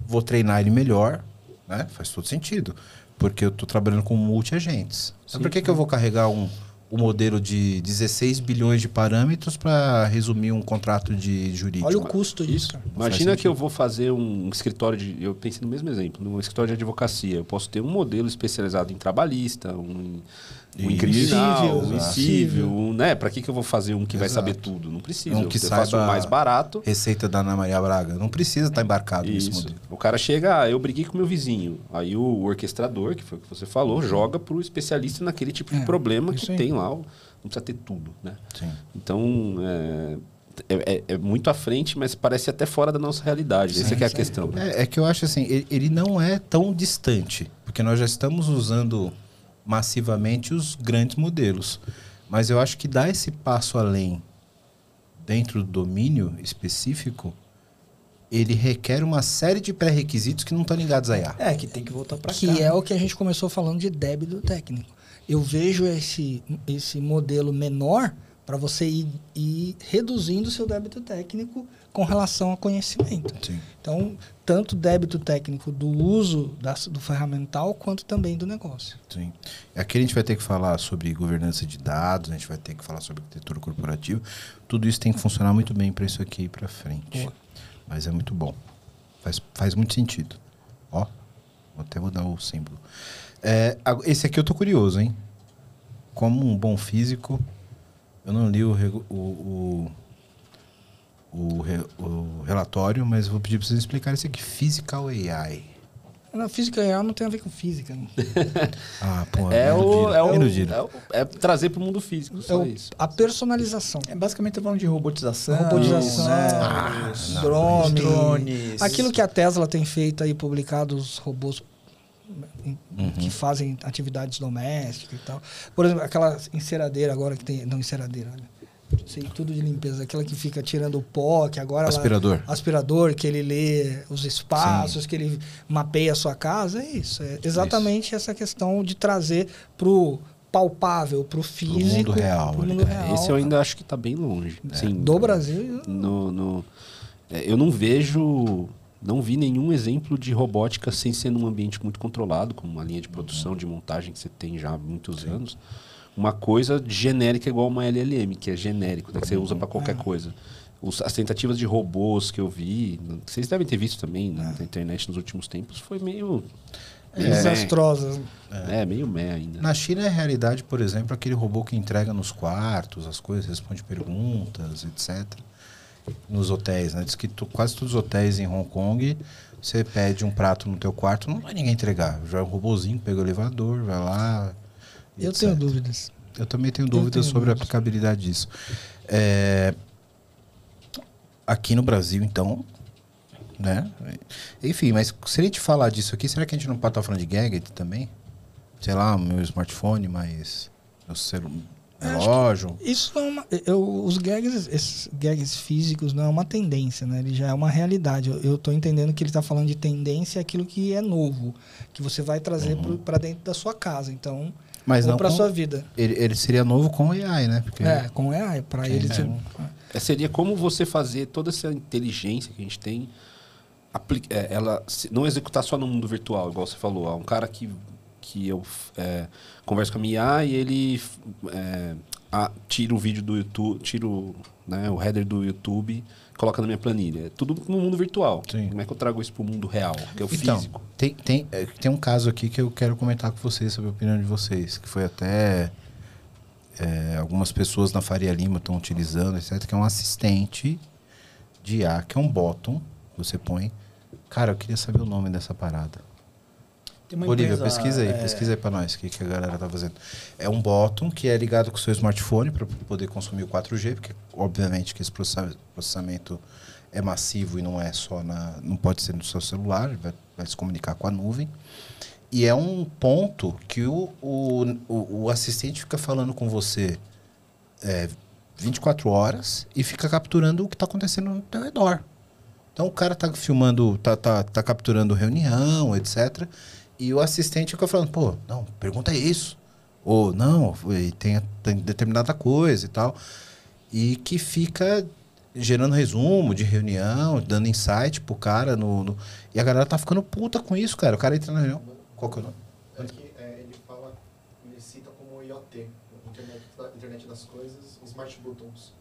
Speaker 2: vou treinar ele melhor, né? Faz todo sentido. Porque eu estou trabalhando com multi-agentes. Então, por que eu vou carregar um modelo de 16 bilhões de parâmetros para resumir um contrato de jurídico?
Speaker 1: Olha o custo disso, cara.
Speaker 4: Imagina que eu vou fazer um escritório de... Eu pensei no mesmo exemplo, num escritório de advocacia. Eu posso ter um modelo especializado em trabalhista, em criminal,
Speaker 1: Civil,
Speaker 4: em civil, né? Para que eu vou fazer um que vai
Speaker 2: Exato.
Speaker 4: saber tudo? Não precisa.
Speaker 2: Um que
Speaker 4: eu faço
Speaker 2: saiba
Speaker 4: o mais barato.
Speaker 2: Receita da Ana Maria Braga. Não precisa estar embarcado nesse
Speaker 4: Isso.
Speaker 2: modelo.
Speaker 4: O cara chega, eu briguei com meu vizinho. Aí o orquestrador, que foi o que você falou, joga pro especialista naquele tipo de problema
Speaker 1: isso
Speaker 4: que
Speaker 1: aí.
Speaker 4: tem lá. Não precisa ter tudo, né?
Speaker 2: Sim.
Speaker 4: Então, é muito à frente, mas parece até fora da nossa realidade. Essa que é a questão. Né?
Speaker 2: É que eu acho assim, ele não é tão distante, porque nós já estamos usando massivamente os grandes modelos. Mas eu acho que dar esse passo além dentro do domínio específico, ele requer uma série de pré-requisitos que não estão ligados a IA.
Speaker 3: É, que tem que voltar para cá.
Speaker 1: Que é o que a gente começou falando de débito técnico. Eu vejo esse modelo menor para você ir reduzindo o seu débito técnico com relação a conhecimento.
Speaker 2: Sim.
Speaker 1: Então, tanto débito técnico do uso do ferramental, quanto também do negócio.
Speaker 2: Sim. Aqui a gente vai ter que falar sobre governança de dados, a gente vai ter que falar sobre arquitetura corporativa. Tudo isso tem que funcionar muito bem para isso aqui ir para frente.
Speaker 1: Boa.
Speaker 2: Mas é muito bom. Faz muito sentido. Ó, até vou dar o símbolo. Esse aqui eu tô curioso, hein? Como um bom físico, eu não li o relatório, mas vou pedir para vocês explicarem isso aqui. Physical AI.
Speaker 1: Na física real não tem a ver com física. Né?
Speaker 2: Pô,
Speaker 4: é trazer para o mundo físico, só isso.
Speaker 1: A personalização.
Speaker 3: Basicamente falando de robotização.
Speaker 1: Drones. Aquilo que a Tesla tem feito aí, publicado os robôs que fazem atividades domésticas e tal. Por exemplo, aquela enceradeira agora que tem... Não, enceradeira, olha. Sei tudo de limpeza. Aquela que fica tirando o pó, que agora... Aspirador, que ele lê os espaços, que ele mapeia a sua casa. É isso. É exatamente essa questão de trazer pro palpável, pro físico.
Speaker 2: Pro mundo real.
Speaker 4: Esse eu ainda acho que está bem longe. Sim,
Speaker 1: do Brasil.
Speaker 4: Eu não vejo... Não vi nenhum exemplo de robótica sem ser num ambiente muito controlado, como uma linha de produção, de montagem que você tem já há muitos anos. Uma coisa genérica igual uma LLM, que é genérico, né, que você usa para qualquer coisa. As tentativas de robôs que eu vi, vocês devem ter visto também na internet nos últimos tempos, foi meio...
Speaker 1: desastrosas.
Speaker 4: Meio meh ainda.
Speaker 2: Na China é realidade, por exemplo, aquele robô que entrega nos quartos as coisas, responde perguntas, etc. Nos hotéis, né? Diz que quase todos os hotéis em Hong Kong, você pede um prato no teu quarto, não vai ninguém entregar. Já é um robozinho, pega o elevador, vai lá.
Speaker 1: Eu tenho dúvidas.
Speaker 2: Eu também tenho dúvidas sobre a aplicabilidade disso. Aqui no Brasil, então, né? Enfim, mas se a gente falar disso aqui, será que a gente não pode estar falando de gadget também? Sei lá, meu smartphone, mas meu relógio.
Speaker 1: Isso é os gags, esses gags físicos não é uma tendência, né? Ele já é uma realidade. Eu estou entendendo que ele está falando de tendência, aquilo que é novo, que você vai trazer para dentro da sua casa. Então,
Speaker 2: mas
Speaker 1: ou para sua vida.
Speaker 2: Ele seria novo com AI, né?
Speaker 1: Porque com AI, para ele.
Speaker 4: Seria como você fazer toda essa inteligência que a gente tem, ela não executar só no mundo virtual, igual você falou. Há um cara que eu converso com a minha IA e ele tira o vídeo do YouTube, tira o header do YouTube, coloca na minha planilha. É tudo no mundo virtual.
Speaker 2: Sim.
Speaker 4: Como é que eu trago isso para o mundo real, que é o físico?
Speaker 2: Tem um caso aqui que eu quero comentar com vocês, sobre a opinião de vocês, que foi até algumas pessoas na Faria Lima estão utilizando, etc., que é um assistente de IA, que é um bottom, você põe. Cara, eu queria saber o nome dessa parada. Bolívia, pesquisa aí para nós o que a galera tá fazendo. É um bottom que é ligado com o seu smartphone para poder consumir o 4G, porque obviamente que esse processamento é massivo e não é só não pode ser no seu celular, vai se comunicar com a nuvem. E é um ponto que o assistente fica falando com você 24 horas e fica capturando o que está acontecendo no teu redor. Então o cara tá filmando, tá capturando reunião, etc. E o assistente fica falando, pô, não, pergunta isso. Ou não, tem determinada coisa e tal. E que fica gerando resumo de reunião, dando insight pro cara. E a galera tá ficando puta com isso, cara. O cara entra na reunião. Qual que é o nome?
Speaker 6: Ele cita como IoT, Internet das Coisas, Smart Buttons.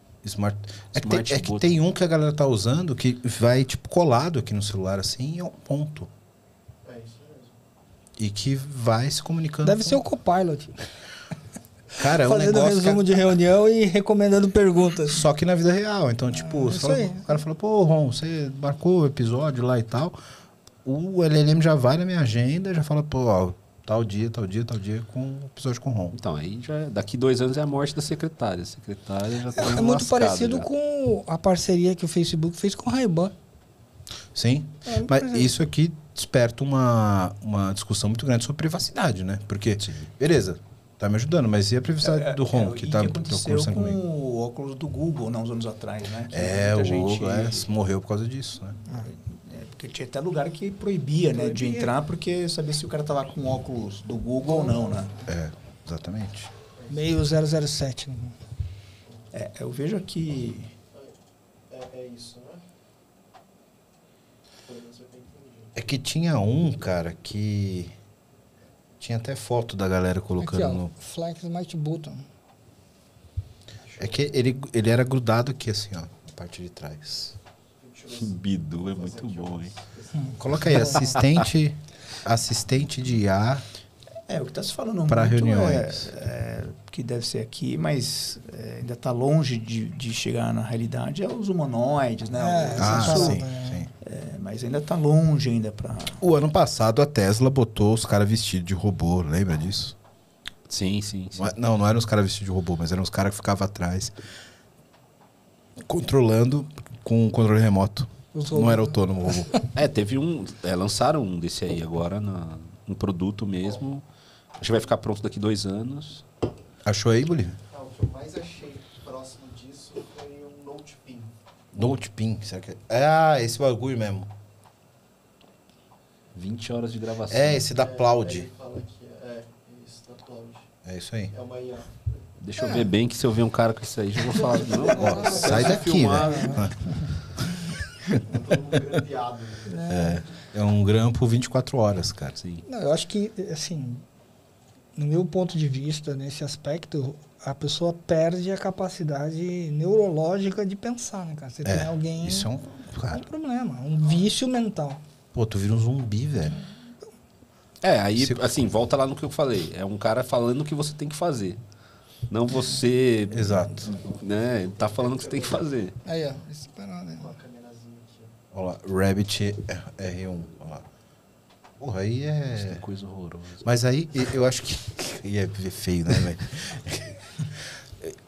Speaker 2: É que tem um que a galera tá usando que vai tipo colado aqui no celular assim e é um ponto. E que vai se comunicando.
Speaker 1: Deve ser o Copilot.
Speaker 2: Cara,
Speaker 1: fazendo resumo de reunião e recomendando perguntas.
Speaker 2: Só que na vida real. Então, tipo, o cara falou, pô, Ron, você marcou o episódio lá e tal. O LLM já vai na minha agenda, já fala, pô, ó, tal dia, com o episódio com o Ron.
Speaker 4: Então, aí já daqui 2 anos é a morte da secretária. A secretária já tá
Speaker 1: muito parecido com a parceria que o Facebook fez com o Ray-Ban.
Speaker 2: Sim, mas isso aqui desperta uma discussão muito grande sobre privacidade, né? Porque, beleza, tá me ajudando, mas e a privacidade do Ron, que tá conversando comigo?
Speaker 3: O óculos do Google, uns anos atrás, né?
Speaker 2: O Google morreu por causa disso, né?
Speaker 3: Porque tinha até lugar que proibia, né, de entrar, porque sabia se o cara tava com óculos do Google ou não, né?
Speaker 2: Exatamente.
Speaker 1: Meio 007.
Speaker 3: Eu vejo aqui...
Speaker 6: É isso, né?
Speaker 2: É que tinha um, cara, que... Tinha até foto da galera colocando
Speaker 1: aqui, ó,
Speaker 2: no...
Speaker 1: Flex Smart Button.
Speaker 2: É que ele era grudado aqui, assim, ó, na parte de trás.
Speaker 4: Bidu é muito bom, hein?
Speaker 2: Coloca aí, assistente de IA
Speaker 3: O que está se falando
Speaker 2: Para
Speaker 3: muito
Speaker 2: reuniões.
Speaker 3: que deve ser aqui, mas ainda está longe de chegar na realidade, é os humanoides, né?
Speaker 2: Sim.
Speaker 3: Mas ainda está longe ainda para...
Speaker 2: O ano passado a Tesla botou os caras vestidos de robô, lembra disso?
Speaker 4: Sim.
Speaker 2: Não eram os caras vestidos de robô, mas eram os caras que ficavam atrás controlando com o controle remoto. Não era autônomo o robô.
Speaker 4: Teve um... lançaram um desse aí agora, um produto mesmo. Acho que vai ficar pronto daqui 2 anos.
Speaker 2: Achou aí, Bolívia?
Speaker 6: O que eu mais achei próximo disso foi um Notepin.
Speaker 2: Notepin, será que é? Esse bagulho mesmo.
Speaker 4: 20 horas de gravação.
Speaker 2: Esse da Plaud.
Speaker 6: Ele fala que isso da Plaud.
Speaker 2: É isso aí.
Speaker 6: É uma IA.
Speaker 4: Deixa eu ver bem que se eu ver um cara com isso aí, já vou falar. Não,
Speaker 2: Sai daqui, velho.
Speaker 6: Todo mundo grampeado.
Speaker 2: É um grampo 24 horas, cara.
Speaker 4: Sim.
Speaker 1: Não, eu acho que, assim, no meu ponto de vista, nesse aspecto, a pessoa perde a capacidade neurológica de pensar, né, cara? Você tem alguém...
Speaker 2: Isso é um...
Speaker 1: É
Speaker 2: Cara,
Speaker 1: um problema, um vício mental.
Speaker 2: pô, tu vira um zumbi, velho.
Speaker 4: Aí, assim, volta lá no que eu falei. É um cara falando o que você tem que fazer. Não você...
Speaker 2: Exato.
Speaker 4: Né, tá falando o que você tem que fazer.
Speaker 1: Aí, ó. Esperando, né?
Speaker 6: Uma câmerazinha aqui.
Speaker 2: Olha lá, Rabbit R1. Olha lá. Porra, aí
Speaker 4: Isso é
Speaker 2: é...
Speaker 4: coisa horrorosa.
Speaker 2: Mas aí, eu acho que... Ia ver feio, né, velho?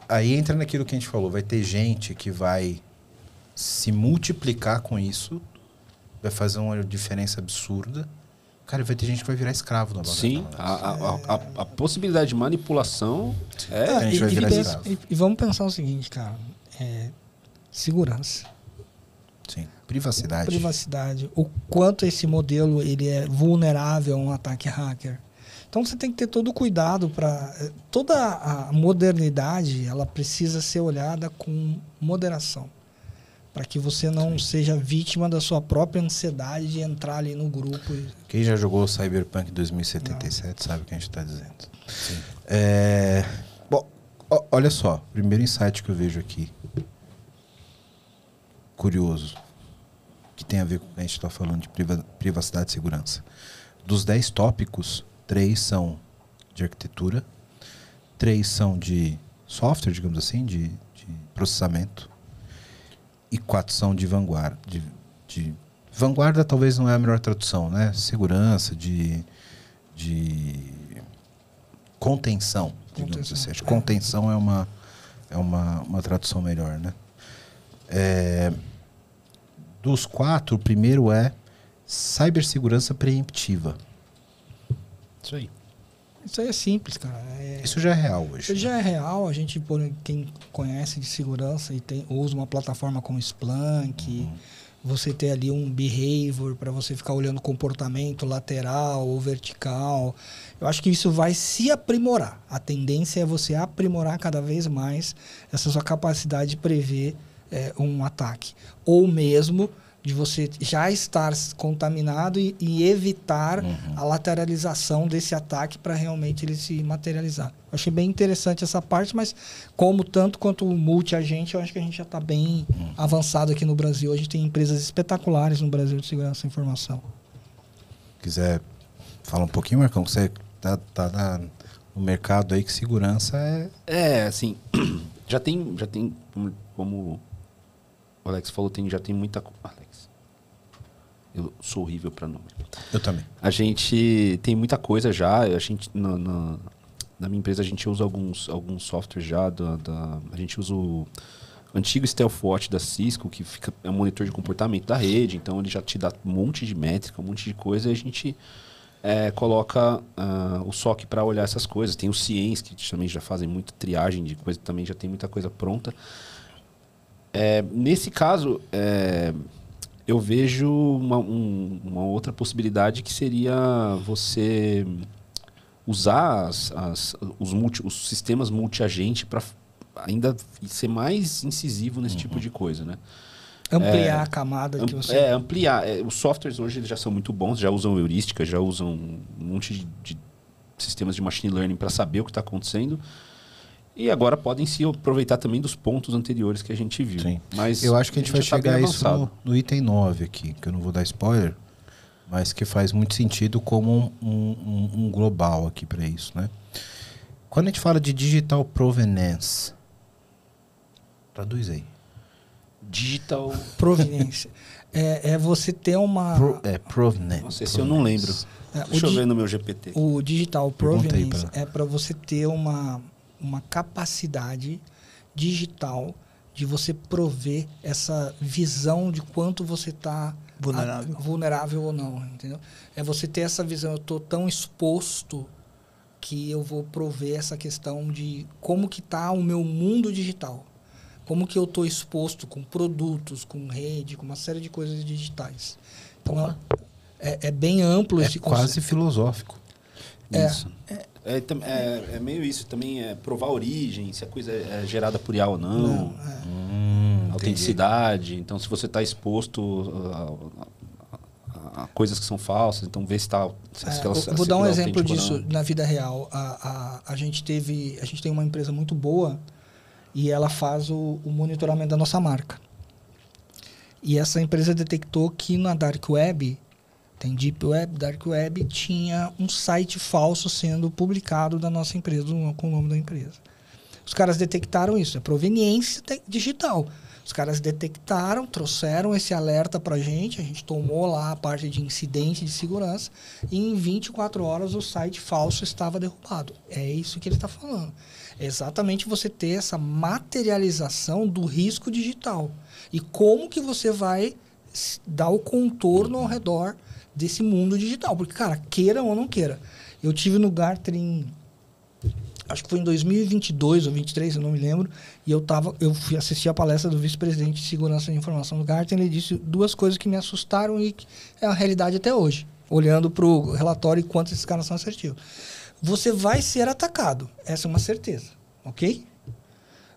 Speaker 2: Aí entra naquilo que a gente falou. Vai ter gente que vai se multiplicar com isso. Vai fazer uma diferença absurda. Cara, vai ter gente que vai virar escravo da bagaça.
Speaker 4: Sim, a possibilidade de manipulação
Speaker 2: a gente vai virar escravo.
Speaker 1: E vamos pensar o seguinte, cara. Segurança.
Speaker 2: Sim. Privacidade.
Speaker 1: Privacidade. O quanto esse modelo ele é vulnerável a um ataque hacker. Então você tem que ter todo o cuidado para... Toda a modernidade, ela precisa ser olhada com moderação. Para que você não seja vítima da sua própria ansiedade de entrar ali no grupo.
Speaker 2: Quem já jogou Cyberpunk 2077 sabe o que a gente está dizendo. Bom, olha só. Primeiro insight que eu vejo aqui. Curioso. Que tem a ver com o que a gente está falando de privacidade e segurança. Dos 10 tópicos, 3 são de arquitetura, 3 são de software, digamos assim, de processamento, e 4 são de vanguarda. Vanguarda talvez não é a melhor tradução, né? Segurança, de contenção, digamos assim. Acho que contenção é uma tradução melhor, né? Dos 4, o primeiro é cibersegurança preemptiva.
Speaker 4: Isso aí.
Speaker 1: Isso aí é simples, cara.
Speaker 2: Isso já é real hoje.
Speaker 1: Isso já é real. A gente, quem conhece de segurança e usa uma plataforma como Splunk, você ter ali um behavior para você ficar olhando comportamento lateral ou vertical. Eu acho que isso vai se aprimorar. A tendência é você aprimorar cada vez mais essa sua capacidade de prever um ataque. Ou mesmo de você já estar contaminado e evitar a lateralização desse ataque para realmente ele se materializar. Eu achei bem interessante essa parte, mas como tanto quanto o multi-agente, eu acho que a gente já está bem avançado aqui no Brasil. Hoje tem empresas espetaculares no Brasil de segurança da informação.
Speaker 2: Quiser falar um pouquinho, Marcão, que você tá no mercado aí que segurança
Speaker 4: assim, já tem como o Alex falou, já tem muita... Alex, eu sou horrível para nome.
Speaker 2: Eu também.
Speaker 4: A gente tem muita coisa já. A gente, na minha empresa, a gente usa alguns softwares já. A gente usa o antigo Stealthwatch da Cisco, que é um monitor de comportamento da rede. Então, ele já te dá um monte de métrica, um monte de coisa. E a gente coloca o SOC para olhar essas coisas. Tem o Cience, que também já fazem muita triagem de coisa. Também já tem muita coisa pronta. Nesse caso, eu vejo uma outra possibilidade que seria você usar os sistemas multi-agente para ainda ser mais incisivo nesse tipo de coisa, né?
Speaker 1: Ampliar a camada que você...
Speaker 4: ampliar. Os softwares hoje eles já são muito bons, já usam heurística, já usam um monte de sistemas de machine learning para saber o que está acontecendo. E agora podem se aproveitar também dos pontos anteriores que a gente viu.
Speaker 2: Sim.
Speaker 4: Mas
Speaker 2: eu acho que a gente vai
Speaker 4: já tá
Speaker 2: chegar a
Speaker 4: bem
Speaker 2: isso
Speaker 4: avançado.
Speaker 2: no item 9 aqui, que eu não vou dar spoiler, mas que faz muito sentido como um global aqui para isso, né? Quando a gente fala de digital provenance, traduz aí.
Speaker 4: Digital...
Speaker 1: Proveniência. É você ter uma...
Speaker 2: Provenance.
Speaker 4: Nossa, esse eu não lembro. Deixa eu ver no meu GPT.
Speaker 1: O digital
Speaker 2: Pergunta aí
Speaker 1: provenance é para você ter uma capacidade digital de você prover essa visão de quanto você está vulnerável ou não, entendeu? É você ter essa visão, eu estou tão exposto que eu vou prover essa questão de como que está o meu mundo digital. Como que eu estou exposto com produtos, com rede, com uma série de coisas digitais. Então, é bem amplo esse conceito.
Speaker 2: Quase filosófico.
Speaker 4: Isso. É meio isso. Também é provar a origem, se a coisa é gerada por IA ou não. Autenticidade. Então, se você está exposto a coisas que são falsas, então ver se está...
Speaker 1: Eu vou dar um exemplo disso na vida real. A gente tem uma empresa muito boa e ela faz o monitoramento da nossa marca. E essa empresa detectou que na Dark Web, tem Deep Web, Dark Web, tinha um site falso sendo publicado da nossa empresa, com o nome da empresa. Os caras detectaram isso, é proveniência digital. Os caras detectaram, trouxeram esse alerta para a gente tomou lá a parte de incidente de segurança e em 24 horas o site falso estava derrubado. É isso que ele está falando. É exatamente você ter essa materialização do risco digital. E como que você vai dar o contorno ao redor desse mundo digital. Porque, cara, queira ou não queira. Eu tive no Gartner acho que foi em 2022 ou 2023, eu não me lembro, e eu fui assistir a palestra do vice-presidente de segurança de informação do Gartner, ele disse duas coisas que me assustaram e que é a realidade até hoje, olhando para o relatório e quanto esses caras são assertivos. Você vai ser atacado, essa é uma certeza, ok?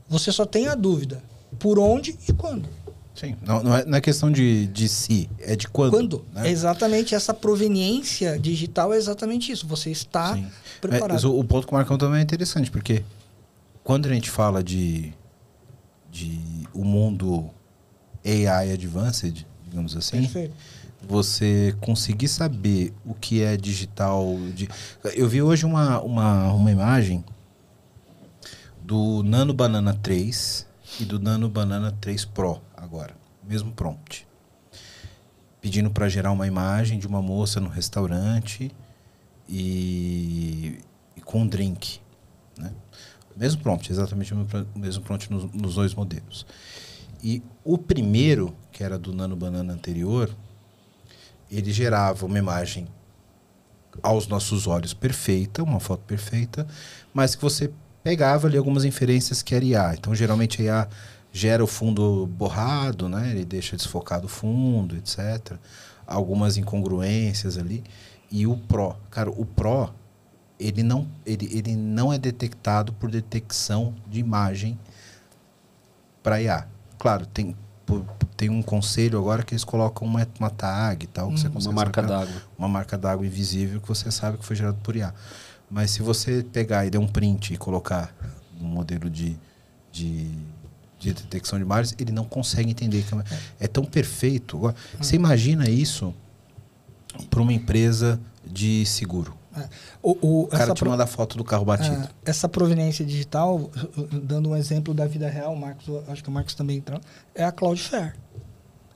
Speaker 1: Você só tem a dúvida, por onde e quando.
Speaker 2: Sim, não é questão de se, é de quando.
Speaker 1: Quando?
Speaker 2: Né?
Speaker 1: Exatamente, essa proveniência digital é exatamente isso. Você está preparado.
Speaker 2: Mas o ponto que o Marcão também é interessante, porque quando a gente fala de o mundo AI Advanced, digamos assim,
Speaker 1: Perfeito.
Speaker 2: Você conseguir saber o que é digital... Eu vi hoje uma imagem do Nano Banana 3 e do Nano Banana 3 Pro agora, mesmo prompt, pedindo para gerar uma imagem de uma moça no restaurante e com um drink, né? Mesmo prompt, exatamente o mesmo prompt nos dois modelos. E o primeiro, que era do Nano Banana anterior, ele gerava uma imagem aos nossos olhos perfeita, uma foto perfeita, mas que você pegava ali algumas inferências que era IA. Então, geralmente, a IA gera o fundo borrado, né? Ele deixa desfocado o fundo, etc. Algumas incongruências ali. E o Pro, cara, o Pro, ele não é detectado por detecção de imagem para IA. Claro, tem um conselho agora que eles colocam uma tag e tal. Que você consegue
Speaker 4: uma marca d'água.
Speaker 2: Uma marca d'água invisível que você sabe que foi gerado por IA. Mas se você pegar e der um print e colocar no modelo de detecção de imagens, ele não consegue entender. É tão perfeito. Agora, você imagina isso para uma empresa de seguro. O cara te manda foto do carro batido.
Speaker 1: Essa proveniência digital, dando um exemplo da vida real, Marcos, acho que o Marcos também entrou, é a Cloudflare.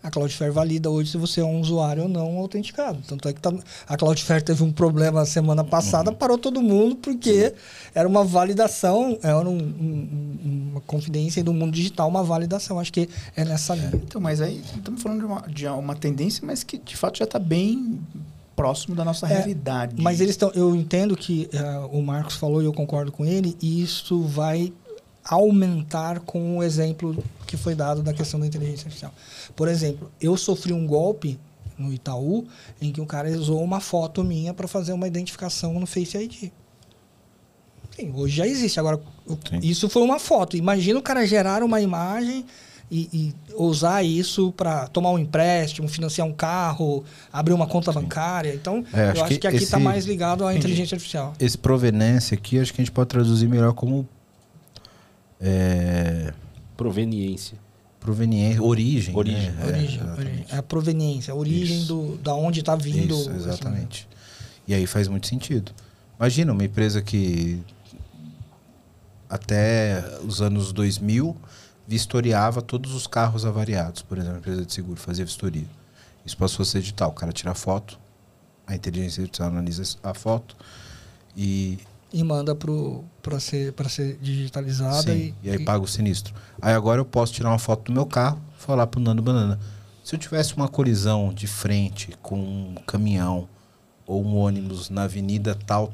Speaker 1: A Cloudflare valida hoje se você é um usuário ou não autenticado. Tanto é que a Cloudflare teve um problema semana passada, parou todo mundo, porque era uma validação, era uma confidência do mundo digital, uma validação. Acho que é nessa linha.
Speaker 3: Então, mas aí estamos falando de uma tendência, mas que de fato já está bem próximo da nossa realidade.
Speaker 1: Mas eu entendo que o Marcos falou e eu concordo com ele, e isso vai aumentar com o exemplo que foi dado da questão da inteligência artificial. Por exemplo, eu sofri um golpe no Itaú em que o cara usou uma foto minha para fazer uma identificação no Face ID. Sim, hoje já existe. Agora, isso foi uma foto. Imagina o cara gerar uma imagem e usar isso para tomar um empréstimo, financiar um carro, abrir uma conta bancária. Então, eu acho que aqui está mais ligado à inteligência artificial.
Speaker 2: Esse proveniência aqui, acho que a gente pode traduzir melhor como...
Speaker 4: Proveniência.
Speaker 2: proveniência, origem.
Speaker 4: Origem.
Speaker 2: Né?
Speaker 1: Origem. É a proveniência, a origem da onde está vindo.
Speaker 2: Isso, exatamente. E aí faz muito sentido. Imagina uma empresa que até os anos 2000 vistoriava todos os carros avariados, por exemplo, a empresa de seguro fazia vistoria. Isso passou a ser digital. O cara tira a foto, a inteligência artificial analisa a foto e
Speaker 1: manda para ser digitalizada.
Speaker 2: Sim, e aí paga o sinistro. Aí agora eu posso tirar uma foto do meu carro e falar pro Nando Banana. Se eu tivesse uma colisão de frente com um caminhão ou um ônibus na avenida tal,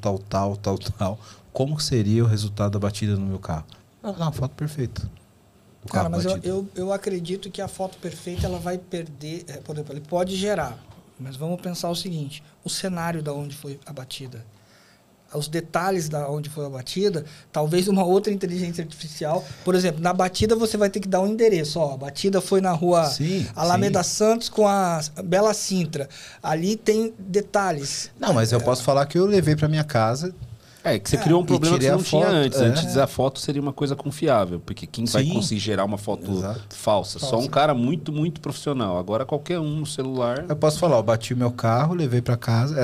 Speaker 2: como seria o resultado da batida no meu carro? Uma foto perfeita.
Speaker 1: Cara, mas eu acredito que a foto perfeita ela vai perder... por exemplo, ele pode gerar, mas vamos pensar o seguinte, o cenário da onde foi a batida. Os detalhes da onde foi a batida, talvez uma outra inteligência artificial. Por exemplo, na batida você vai ter que dar um endereço. Ó, a batida foi na rua Alameda Santos com a Bela Sintra. Ali tem detalhes.
Speaker 2: Não, mas eu posso falar que eu levei para minha casa.
Speaker 4: Que você criou um problema que você não tinha antes. Antes a foto seria uma coisa confiável, porque quem vai conseguir gerar uma foto falsa? Só um cara muito, muito profissional. Agora qualquer um no celular...
Speaker 2: Eu posso falar, eu bati o meu carro, levei para casa,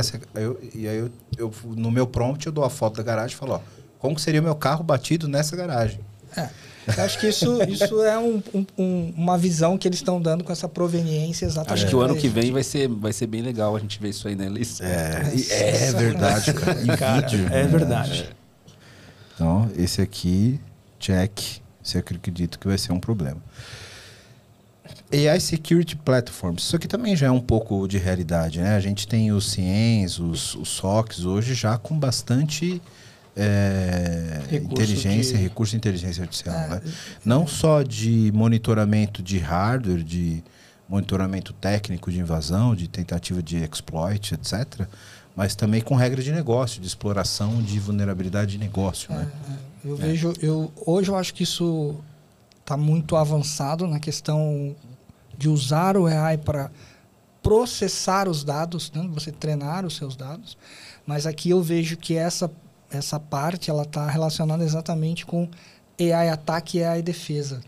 Speaker 2: e aí eu no meu prompt eu dou a foto da garagem e falo, ó, como que seria o meu carro batido nessa garagem?
Speaker 1: Eu acho que isso é uma visão que eles estão dando com essa proveniência exatamente.
Speaker 4: Acho que o ano que vem vai ser bem legal a gente ver isso aí na eleição.
Speaker 2: É verdade, cara.
Speaker 3: É verdade.
Speaker 2: Então, esse aqui, check. Esse aqui eu acredito que vai ser um problema. AI Security Platforms. Isso aqui também já é um pouco de realidade, né? A gente tem os CIEMs, os SOCs hoje já com bastante... recurso de inteligência artificial, né? Não só de monitoramento de hardware, de monitoramento técnico de invasão, de tentativa de exploit, etc., mas também com regra de negócio, de exploração de vulnerabilidade de negócio, né?
Speaker 1: Hoje eu acho que isso está muito avançado na questão de usar o AI para processar os dados, né? Você treinar os seus dados, mas aqui eu vejo que essa parte ela está relacionada exatamente com AI ataque e AI defesa.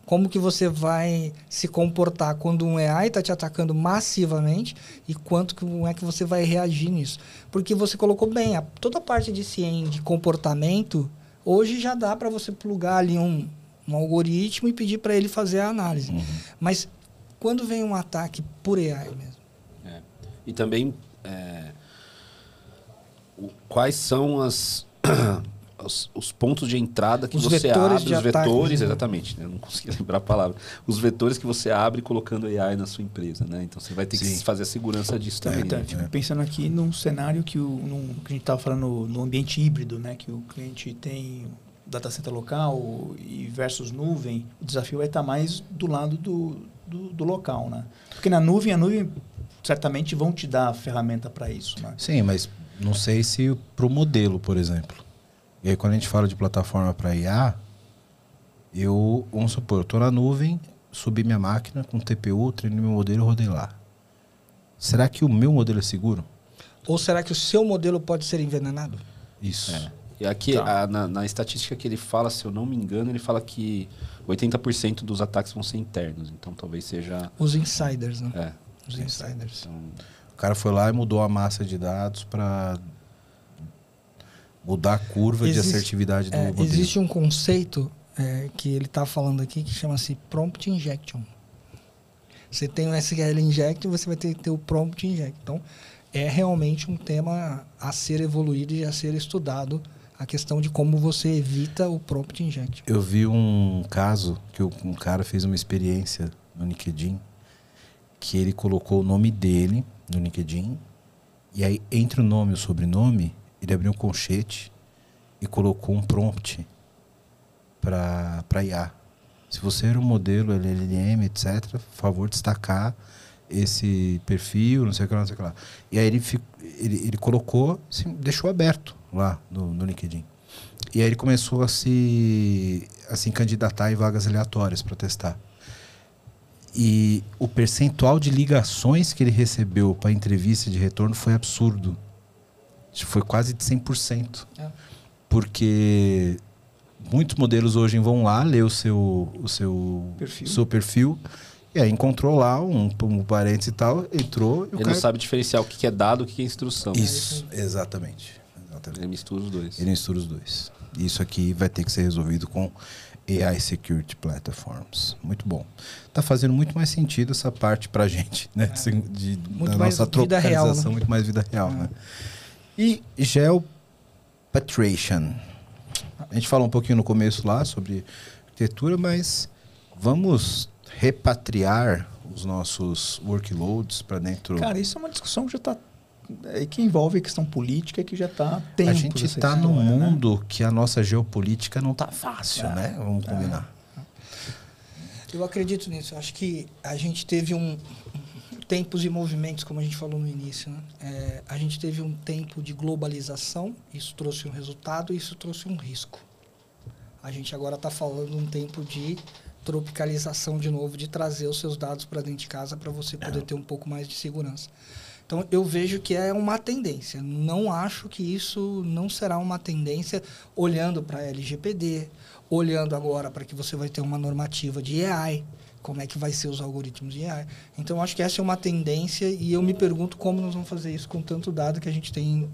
Speaker 1: Como que você vai se comportar quando um AI está te atacando massivamente e como é que você vai reagir nisso? Porque você colocou bem, toda a parte de ciência, de comportamento, hoje já dá para você plugar ali um algoritmo e pedir para ele fazer a análise. Mas quando vem um ataque por AI mesmo?
Speaker 4: E também... quais são os pontos de entrada que você abre, os vetores, exatamente, né? Eu não consegui lembrar a palavra. Os vetores que você abre colocando AI na sua empresa, né? Então você vai ter que fazer a segurança disso também.
Speaker 3: Pensando aqui num cenário que a gente estava falando no ambiente híbrido, né? Que o cliente tem data center local e versus nuvem, o desafio vai estar mais do lado do local, né? Porque a nuvem certamente vão te dar a ferramenta para isso, né?
Speaker 2: Sim, mas não sei se para o modelo, por exemplo. E aí, quando a gente fala de plataforma para IA, vamos supor, eu estou na nuvem, subi minha máquina com TPU, treinei meu modelo e rodei lá. Será que o meu modelo é seguro?
Speaker 1: Ou será que o seu modelo pode ser envenenado?
Speaker 2: Isso.
Speaker 4: E aqui, na estatística que ele fala, se eu não me engano, ele fala que 80% dos ataques vão ser internos. Então, talvez seja...
Speaker 1: Os insiders, né? Os insiders.
Speaker 4: Então,
Speaker 2: o cara foi lá e mudou a massa de dados para mudar a curva de assertividade do modelo.
Speaker 1: Existe um conceito que ele está falando aqui que chama-se prompt injection. Você tem o SQL inject, você vai ter que ter o prompt inject. Então, é realmente um tema a ser evoluído e a ser estudado, a questão de como você evita o prompt injection.
Speaker 2: Eu vi um caso que um cara fez uma experiência no LinkedIn, que ele colocou o nome dele no LinkedIn, e aí entre o nome e o sobrenome, ele abriu um colchete e colocou um prompt para IA. Se você era um modelo LLM, etc., por favor, destacar esse perfil, não sei o que lá, não sei o que lá. E aí ele colocou, assim, deixou aberto lá no LinkedIn. E aí ele começou a se candidatar em vagas aleatórias para testar. E o percentual de ligações que ele recebeu para entrevista de retorno foi absurdo. Foi quase de 100%. Porque muitos modelos hoje vão lá ler o seu perfil e aí encontrou lá um parênteses e tal, entrou e
Speaker 4: Ele não sabe diferenciar o que é dado e o que é instrução.
Speaker 2: Isso, exatamente.
Speaker 4: Ele mistura os dois.
Speaker 2: Ele mistura os dois. Isso aqui vai ter que ser resolvido com AI Security Platforms. Muito bom. Tá fazendo muito mais sentido essa parte pra gente, né? Da nossa tropicalização, muito mais vida real, né? E Geopatration. A gente falou um pouquinho no começo lá sobre arquitetura, mas vamos repatriar os nossos workloads para dentro.
Speaker 3: Cara, isso é uma discussão que já está que envolve a questão política que já está tempo.
Speaker 2: A gente está num mundo que a nossa geopolítica não está fácil, né? Vamos combinar.
Speaker 1: Eu acredito nisso. Eu acho que a gente teve tempos e movimentos, como a gente falou no início, né? A gente teve um tempo de globalização, isso trouxe um resultado e isso trouxe um risco. A gente agora está falando um tempo de tropicalização de novo, de trazer os seus dados para dentro de casa para você poder ter um pouco mais de segurança. Então, eu vejo que é uma tendência. Não acho que isso não será uma tendência olhando para a LGPD, olhando agora para que você vai ter uma normativa de AI, como é que vai ser os algoritmos de AI. Então, acho que essa é uma tendência e eu me pergunto como nós vamos fazer isso com tanto dado que a gente tem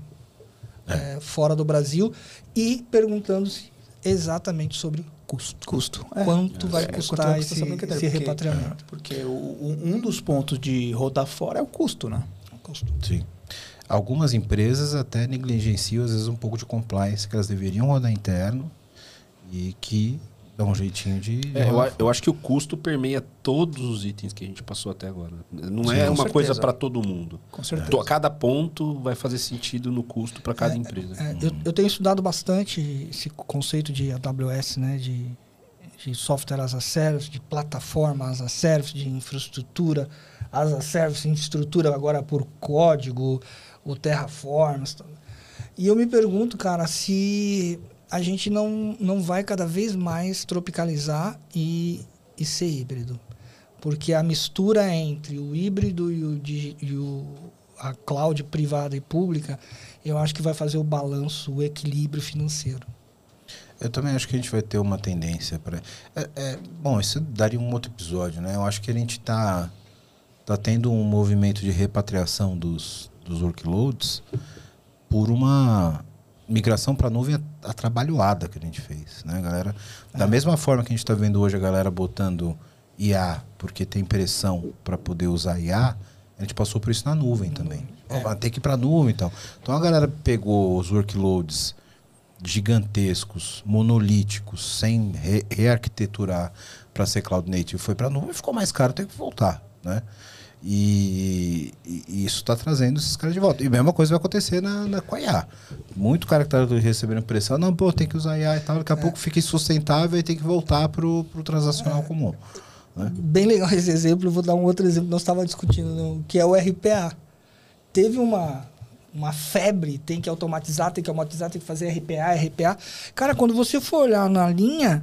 Speaker 1: fora do Brasil e perguntando-se exatamente sobre custo. Quanto vai custar esse repatriamento?
Speaker 3: Porque um dos pontos de rodar fora é o custo, né?
Speaker 2: Sim. Algumas empresas até negligenciam, às vezes, um pouco de compliance que elas deveriam rodar interno e que dá um jeitinho de...
Speaker 4: eu acho que o custo permeia todos os itens que a gente passou até agora. Não é uma coisa para todo mundo.
Speaker 3: Com certeza.
Speaker 4: Cada ponto vai fazer sentido no custo para cada empresa.
Speaker 1: Eu tenho estudado bastante esse conceito de AWS, né? De software as a service, de plataforma as a service, de infraestrutura as a service, estrutura agora por código, o Terraform. E eu me pergunto, cara, se a gente não vai cada vez mais tropicalizar e ser híbrido. Porque a mistura entre o híbrido e a cloud privada e pública, eu acho que vai fazer o balanço, o equilíbrio financeiro.
Speaker 2: Eu também acho que a gente vai ter uma tendência para... bom, isso daria um outro episódio, né? Eu acho que a gente está tendo um movimento de repatriação dos workloads por uma migração para a nuvem atrabalhoada que a gente fez, né, galera? Da mesma forma que a gente está vendo hoje a galera botando IA porque tem pressão para poder usar IA, a gente passou por isso na nuvem também. Vai ter que ir para a nuvem e tal. Então a galera pegou os workloads gigantescos, monolíticos, sem rearquiteturar para ser cloud native, foi para a nuvem, ficou mais caro, tem que voltar, né? E isso está trazendo esses caras de volta. E a mesma coisa vai acontecer com a IA. Muito cara que está recebendo pressão, não, pô, tem que usar IA e tal, daqui a pouco fica insustentável e tem que voltar para o transacional comum. Né?
Speaker 1: Bem legal esse exemplo, eu vou dar um outro exemplo que nós estávamos discutindo, que é o RPA. Teve uma febre, tem que automatizar, tem que fazer RPA. Cara, quando você for olhar na linha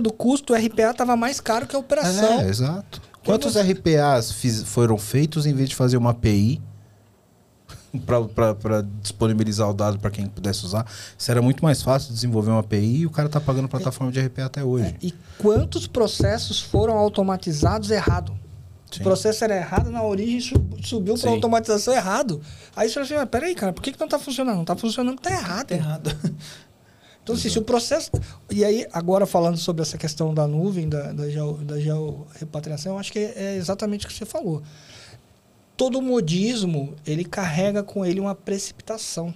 Speaker 1: do custo, o RPA estava mais caro que a operação.
Speaker 2: Exato. Quantos RPAs foram feitos em vez de fazer uma API para disponibilizar o dado para quem pudesse usar? Se era muito mais fácil desenvolver uma API e o cara está pagando plataforma de RPA até hoje.
Speaker 1: E quantos processos foram automatizados errado?
Speaker 2: Sim.
Speaker 1: O processo era errado na origem e subiu para automatização errado. Aí você fala assim, mas peraí, cara, por que não está funcionando? Não está funcionando, está errado. Então, assim, se o processo... E aí, agora falando sobre essa questão da nuvem, da georrepatriação, eu acho que é exatamente o que você falou. Todo modismo, ele carrega com ele uma precipitação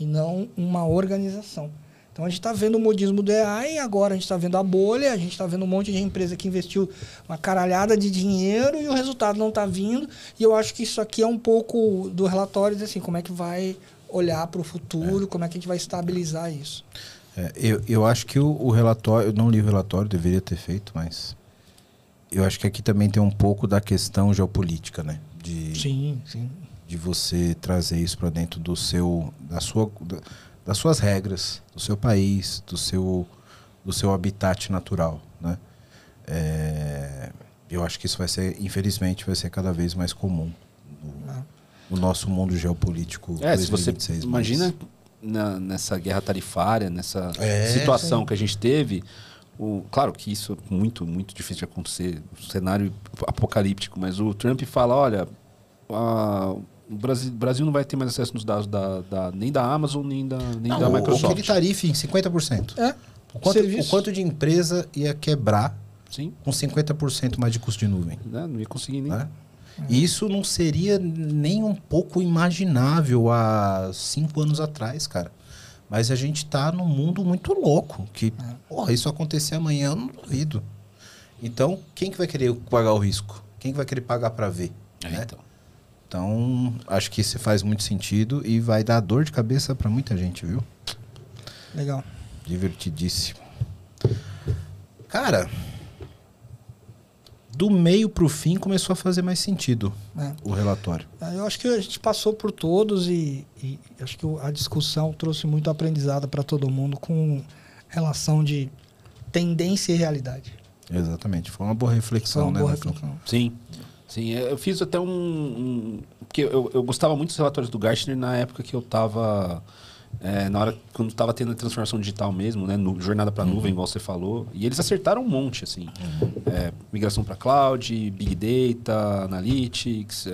Speaker 1: e não uma organização. Então, a gente está vendo o modismo do AI, agora a gente está vendo a bolha, a gente está vendo um monte de empresa que investiu uma caralhada de dinheiro e o resultado não está vindo. E eu acho que isso aqui é um pouco do relatório, assim, como é que vai olhar para o futuro, como é que a gente vai estabilizar isso.
Speaker 2: Eu acho que o relatório, eu não li o relatório, deveria ter feito, mas eu acho que aqui também tem um pouco da questão geopolítica, né?
Speaker 1: Sim.
Speaker 2: De você trazer isso para dentro das suas regras, do seu país, do seu habitat natural, né? Eu acho que isso vai ser, infelizmente, vai ser cada vez mais comum no nosso mundo geopolítico.
Speaker 4: Se você imagina nessa guerra tarifária, nessa situação que a gente teve, claro que isso é muito, muito difícil de acontecer, um cenário apocalíptico, mas o Trump fala, olha, o Brasil não vai ter mais acesso nos dados nem da Amazon, nem da Microsoft.
Speaker 2: Ou que ele tarife em 50%. O quanto de empresa ia quebrar com 50% mais de custo de nuvem?
Speaker 4: Não ia conseguir nem...
Speaker 2: E isso não seria nem um pouco imaginável há 5 anos atrás, cara. Mas a gente tá num mundo muito louco. Que, porra, isso acontecer amanhã, eu não duvido. Então, quem que vai querer pagar o risco? Quem que vai querer pagar para ver? Né? Então, acho que isso faz muito sentido e vai dar dor de cabeça para muita gente, viu?
Speaker 1: Legal.
Speaker 2: Divertidíssimo. Cara, do meio pro fim começou a fazer mais sentido o relatório.
Speaker 1: Eu acho que a gente passou por todos e acho que a discussão trouxe muito aprendizado para todo mundo com relação de tendência e realidade.
Speaker 2: Exatamente. Foi uma boa reflexão,
Speaker 1: Foi uma
Speaker 2: né?
Speaker 1: boa reflexão.
Speaker 4: Sim. Eu fiz até porque eu gostava muito dos relatórios do Gartner na época que eu estava... quando estava tendo a transformação digital mesmo, né? Jornada para nuvem, igual você falou. E eles acertaram um monte, assim. Migração para cloud, Big Data, Analytics.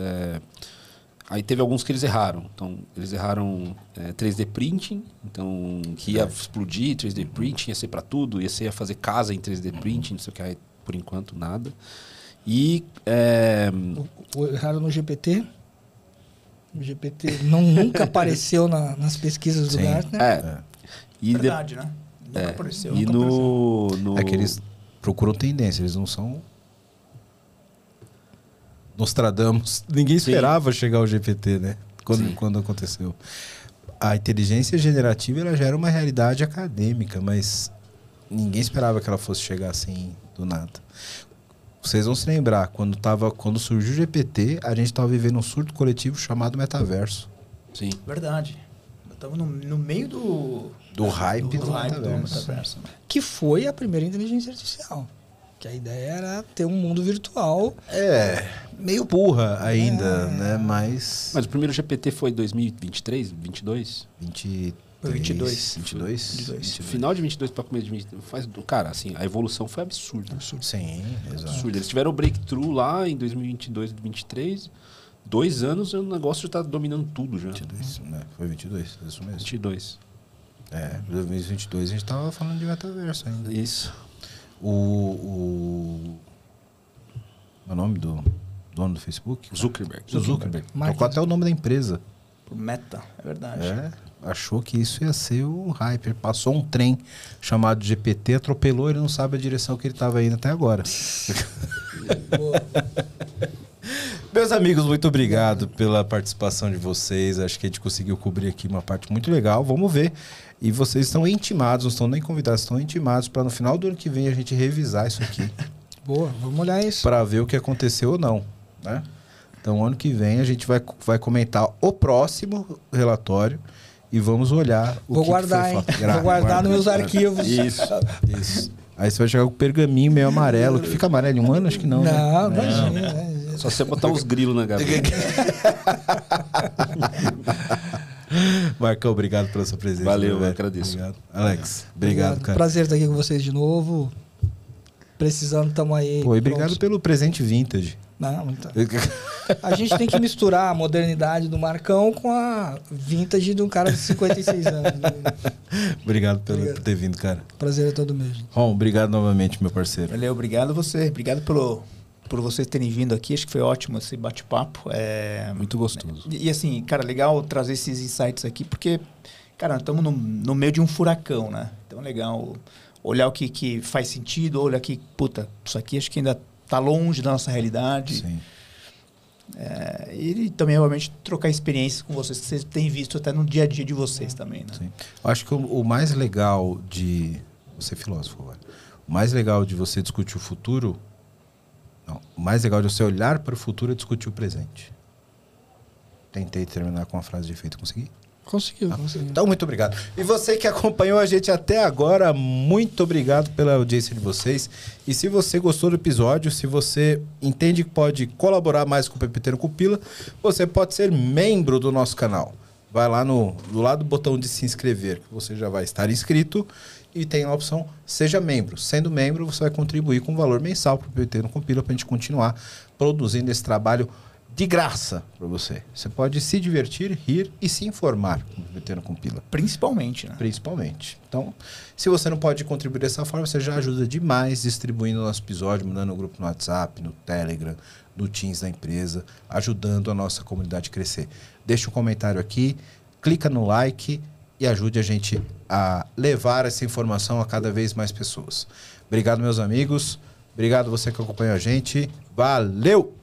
Speaker 4: Aí teve alguns que eles erraram. Então, eles erraram 3D Printing. Então, que ia explodir 3D Printing, ia ser para tudo. Ia fazer casa em 3D Printing, não sei o que. Aí, por enquanto, nada. E...
Speaker 1: Erraram no GPT. O GPT nunca apareceu nas pesquisas do Gartner.
Speaker 3: Verdade, né? Nunca apareceu.
Speaker 4: E
Speaker 2: É que eles procuram tendência, eles não são Nostradamus. Ninguém esperava chegar ao GPT, né? Quando aconteceu. A inteligência generativa ela já era uma realidade acadêmica, mas ninguém esperava que ela fosse chegar assim do nada. Vocês vão se lembrar, quando surgiu o GPT, a gente estava vivendo um surto coletivo chamado metaverso.
Speaker 4: Sim.
Speaker 3: Verdade. Estamos no meio
Speaker 2: do hype do
Speaker 3: metaverso.
Speaker 1: Que foi a primeira inteligência artificial. Que a ideia era ter um mundo virtual.
Speaker 2: Meio burra ainda, né? Mas
Speaker 4: o primeiro GPT foi 2023, 22?
Speaker 3: 22.
Speaker 4: Final de 22 para começo de 23. Cara, assim, a evolução foi absurda.
Speaker 2: Sim, exato.
Speaker 4: Absurda. Eles tiveram o breakthrough lá em 2022 e 2023. 2 anos o negócio já está dominando tudo já.
Speaker 2: 22, né? Foi 22, isso mesmo.
Speaker 4: 22.
Speaker 2: 2022 a gente tava falando de metaverso ainda.
Speaker 4: Isso.
Speaker 2: O nome do dono do Facebook?
Speaker 4: Zuckerberg.
Speaker 2: O Zuckerberg. Tocou até o nome da empresa.
Speaker 3: Meta, é verdade.
Speaker 2: Achou que isso ia ser o hype. Passou um trem chamado GPT, atropelou, ele não sabe a direção que ele estava indo até agora. Meus amigos, muito obrigado pela participação de vocês. Acho que a gente conseguiu cobrir aqui uma parte muito legal. Vamos ver. E vocês estão intimados, não estão nem convidados, estão intimados para no final do ano que vem a gente revisar isso aqui.
Speaker 1: Boa, vamos olhar isso.
Speaker 2: Para ver o que aconteceu ou não, né? Então, ano que vem a gente vai comentar o próximo relatório e vamos olhar o
Speaker 1: Vou
Speaker 2: que
Speaker 1: guardar,
Speaker 2: foi
Speaker 1: hein?
Speaker 2: feito.
Speaker 1: Vou guardar nos meus arquivos.
Speaker 2: Isso. Aí você vai chegar com o pergaminho meio amarelo, que fica amarelo em um ano? Acho que não.
Speaker 1: Não,
Speaker 2: né?
Speaker 1: imagina.
Speaker 4: Só você botar os grilos na gaveta.
Speaker 2: Marcão, obrigado pela sua presença.
Speaker 4: Valeu, eu agradeço.
Speaker 2: Obrigado. Alex, obrigado, cara.
Speaker 1: Prazer estar aqui com vocês de novo. Precisando, estamos aí.
Speaker 2: Pô, e obrigado pelo presente vintage.
Speaker 1: Não, então. A gente tem que misturar a modernidade do Marcão com a vintage de um cara de 56 anos.
Speaker 2: Obrigado por ter vindo, cara.
Speaker 1: Prazer é todo meu, gente.
Speaker 2: Ron, obrigado novamente, meu parceiro.
Speaker 3: Valeu, obrigado a você. Obrigado por vocês terem vindo aqui. Acho que foi ótimo esse bate-papo.
Speaker 4: Muito gostoso.
Speaker 3: E assim, cara, legal trazer esses insights aqui, porque, cara, estamos no meio de um furacão, né? Então é legal olhar o que faz sentido, olhar que, puta, isso aqui acho que ainda está longe da nossa realidade.
Speaker 2: Sim.
Speaker 3: E também, obviamente, trocar experiências com vocês, que vocês têm visto até no dia a dia de vocês também, né?
Speaker 2: Sim. Eu acho que o mais legal de... Você é filósofo agora. O mais legal de você discutir o futuro... Não, o mais legal de você olhar para o futuro é discutir o presente. Tentei terminar com uma frase de efeito. Consegui?
Speaker 1: Conseguiu.
Speaker 2: Então, muito obrigado. E você que acompanhou a gente até agora, muito obrigado pela audiência de vocês. E se você gostou do episódio, se você entende que pode colaborar mais com o PPT no Compila, você pode ser membro do nosso canal. vai lá do lado do botão de se inscrever, que você já vai estar inscrito, e tem a opção Seja Membro. Sendo membro, você vai contribuir com um valor mensal para o PPT Não Compila, para a gente continuar produzindo esse trabalho de graça para você. Você pode se divertir, rir e se informar com o PPT Não Compila.
Speaker 3: Principalmente, né?
Speaker 2: Principalmente. Então, se você não pode contribuir dessa forma, você já ajuda demais distribuindo o nosso episódio, mandando no grupo no WhatsApp, no Telegram, no Teams da empresa, ajudando a nossa comunidade a crescer. Deixa um comentário aqui, clica no like e ajude a gente a levar essa informação a cada vez mais pessoas. Obrigado, meus amigos. Obrigado você que acompanhou a gente. Valeu!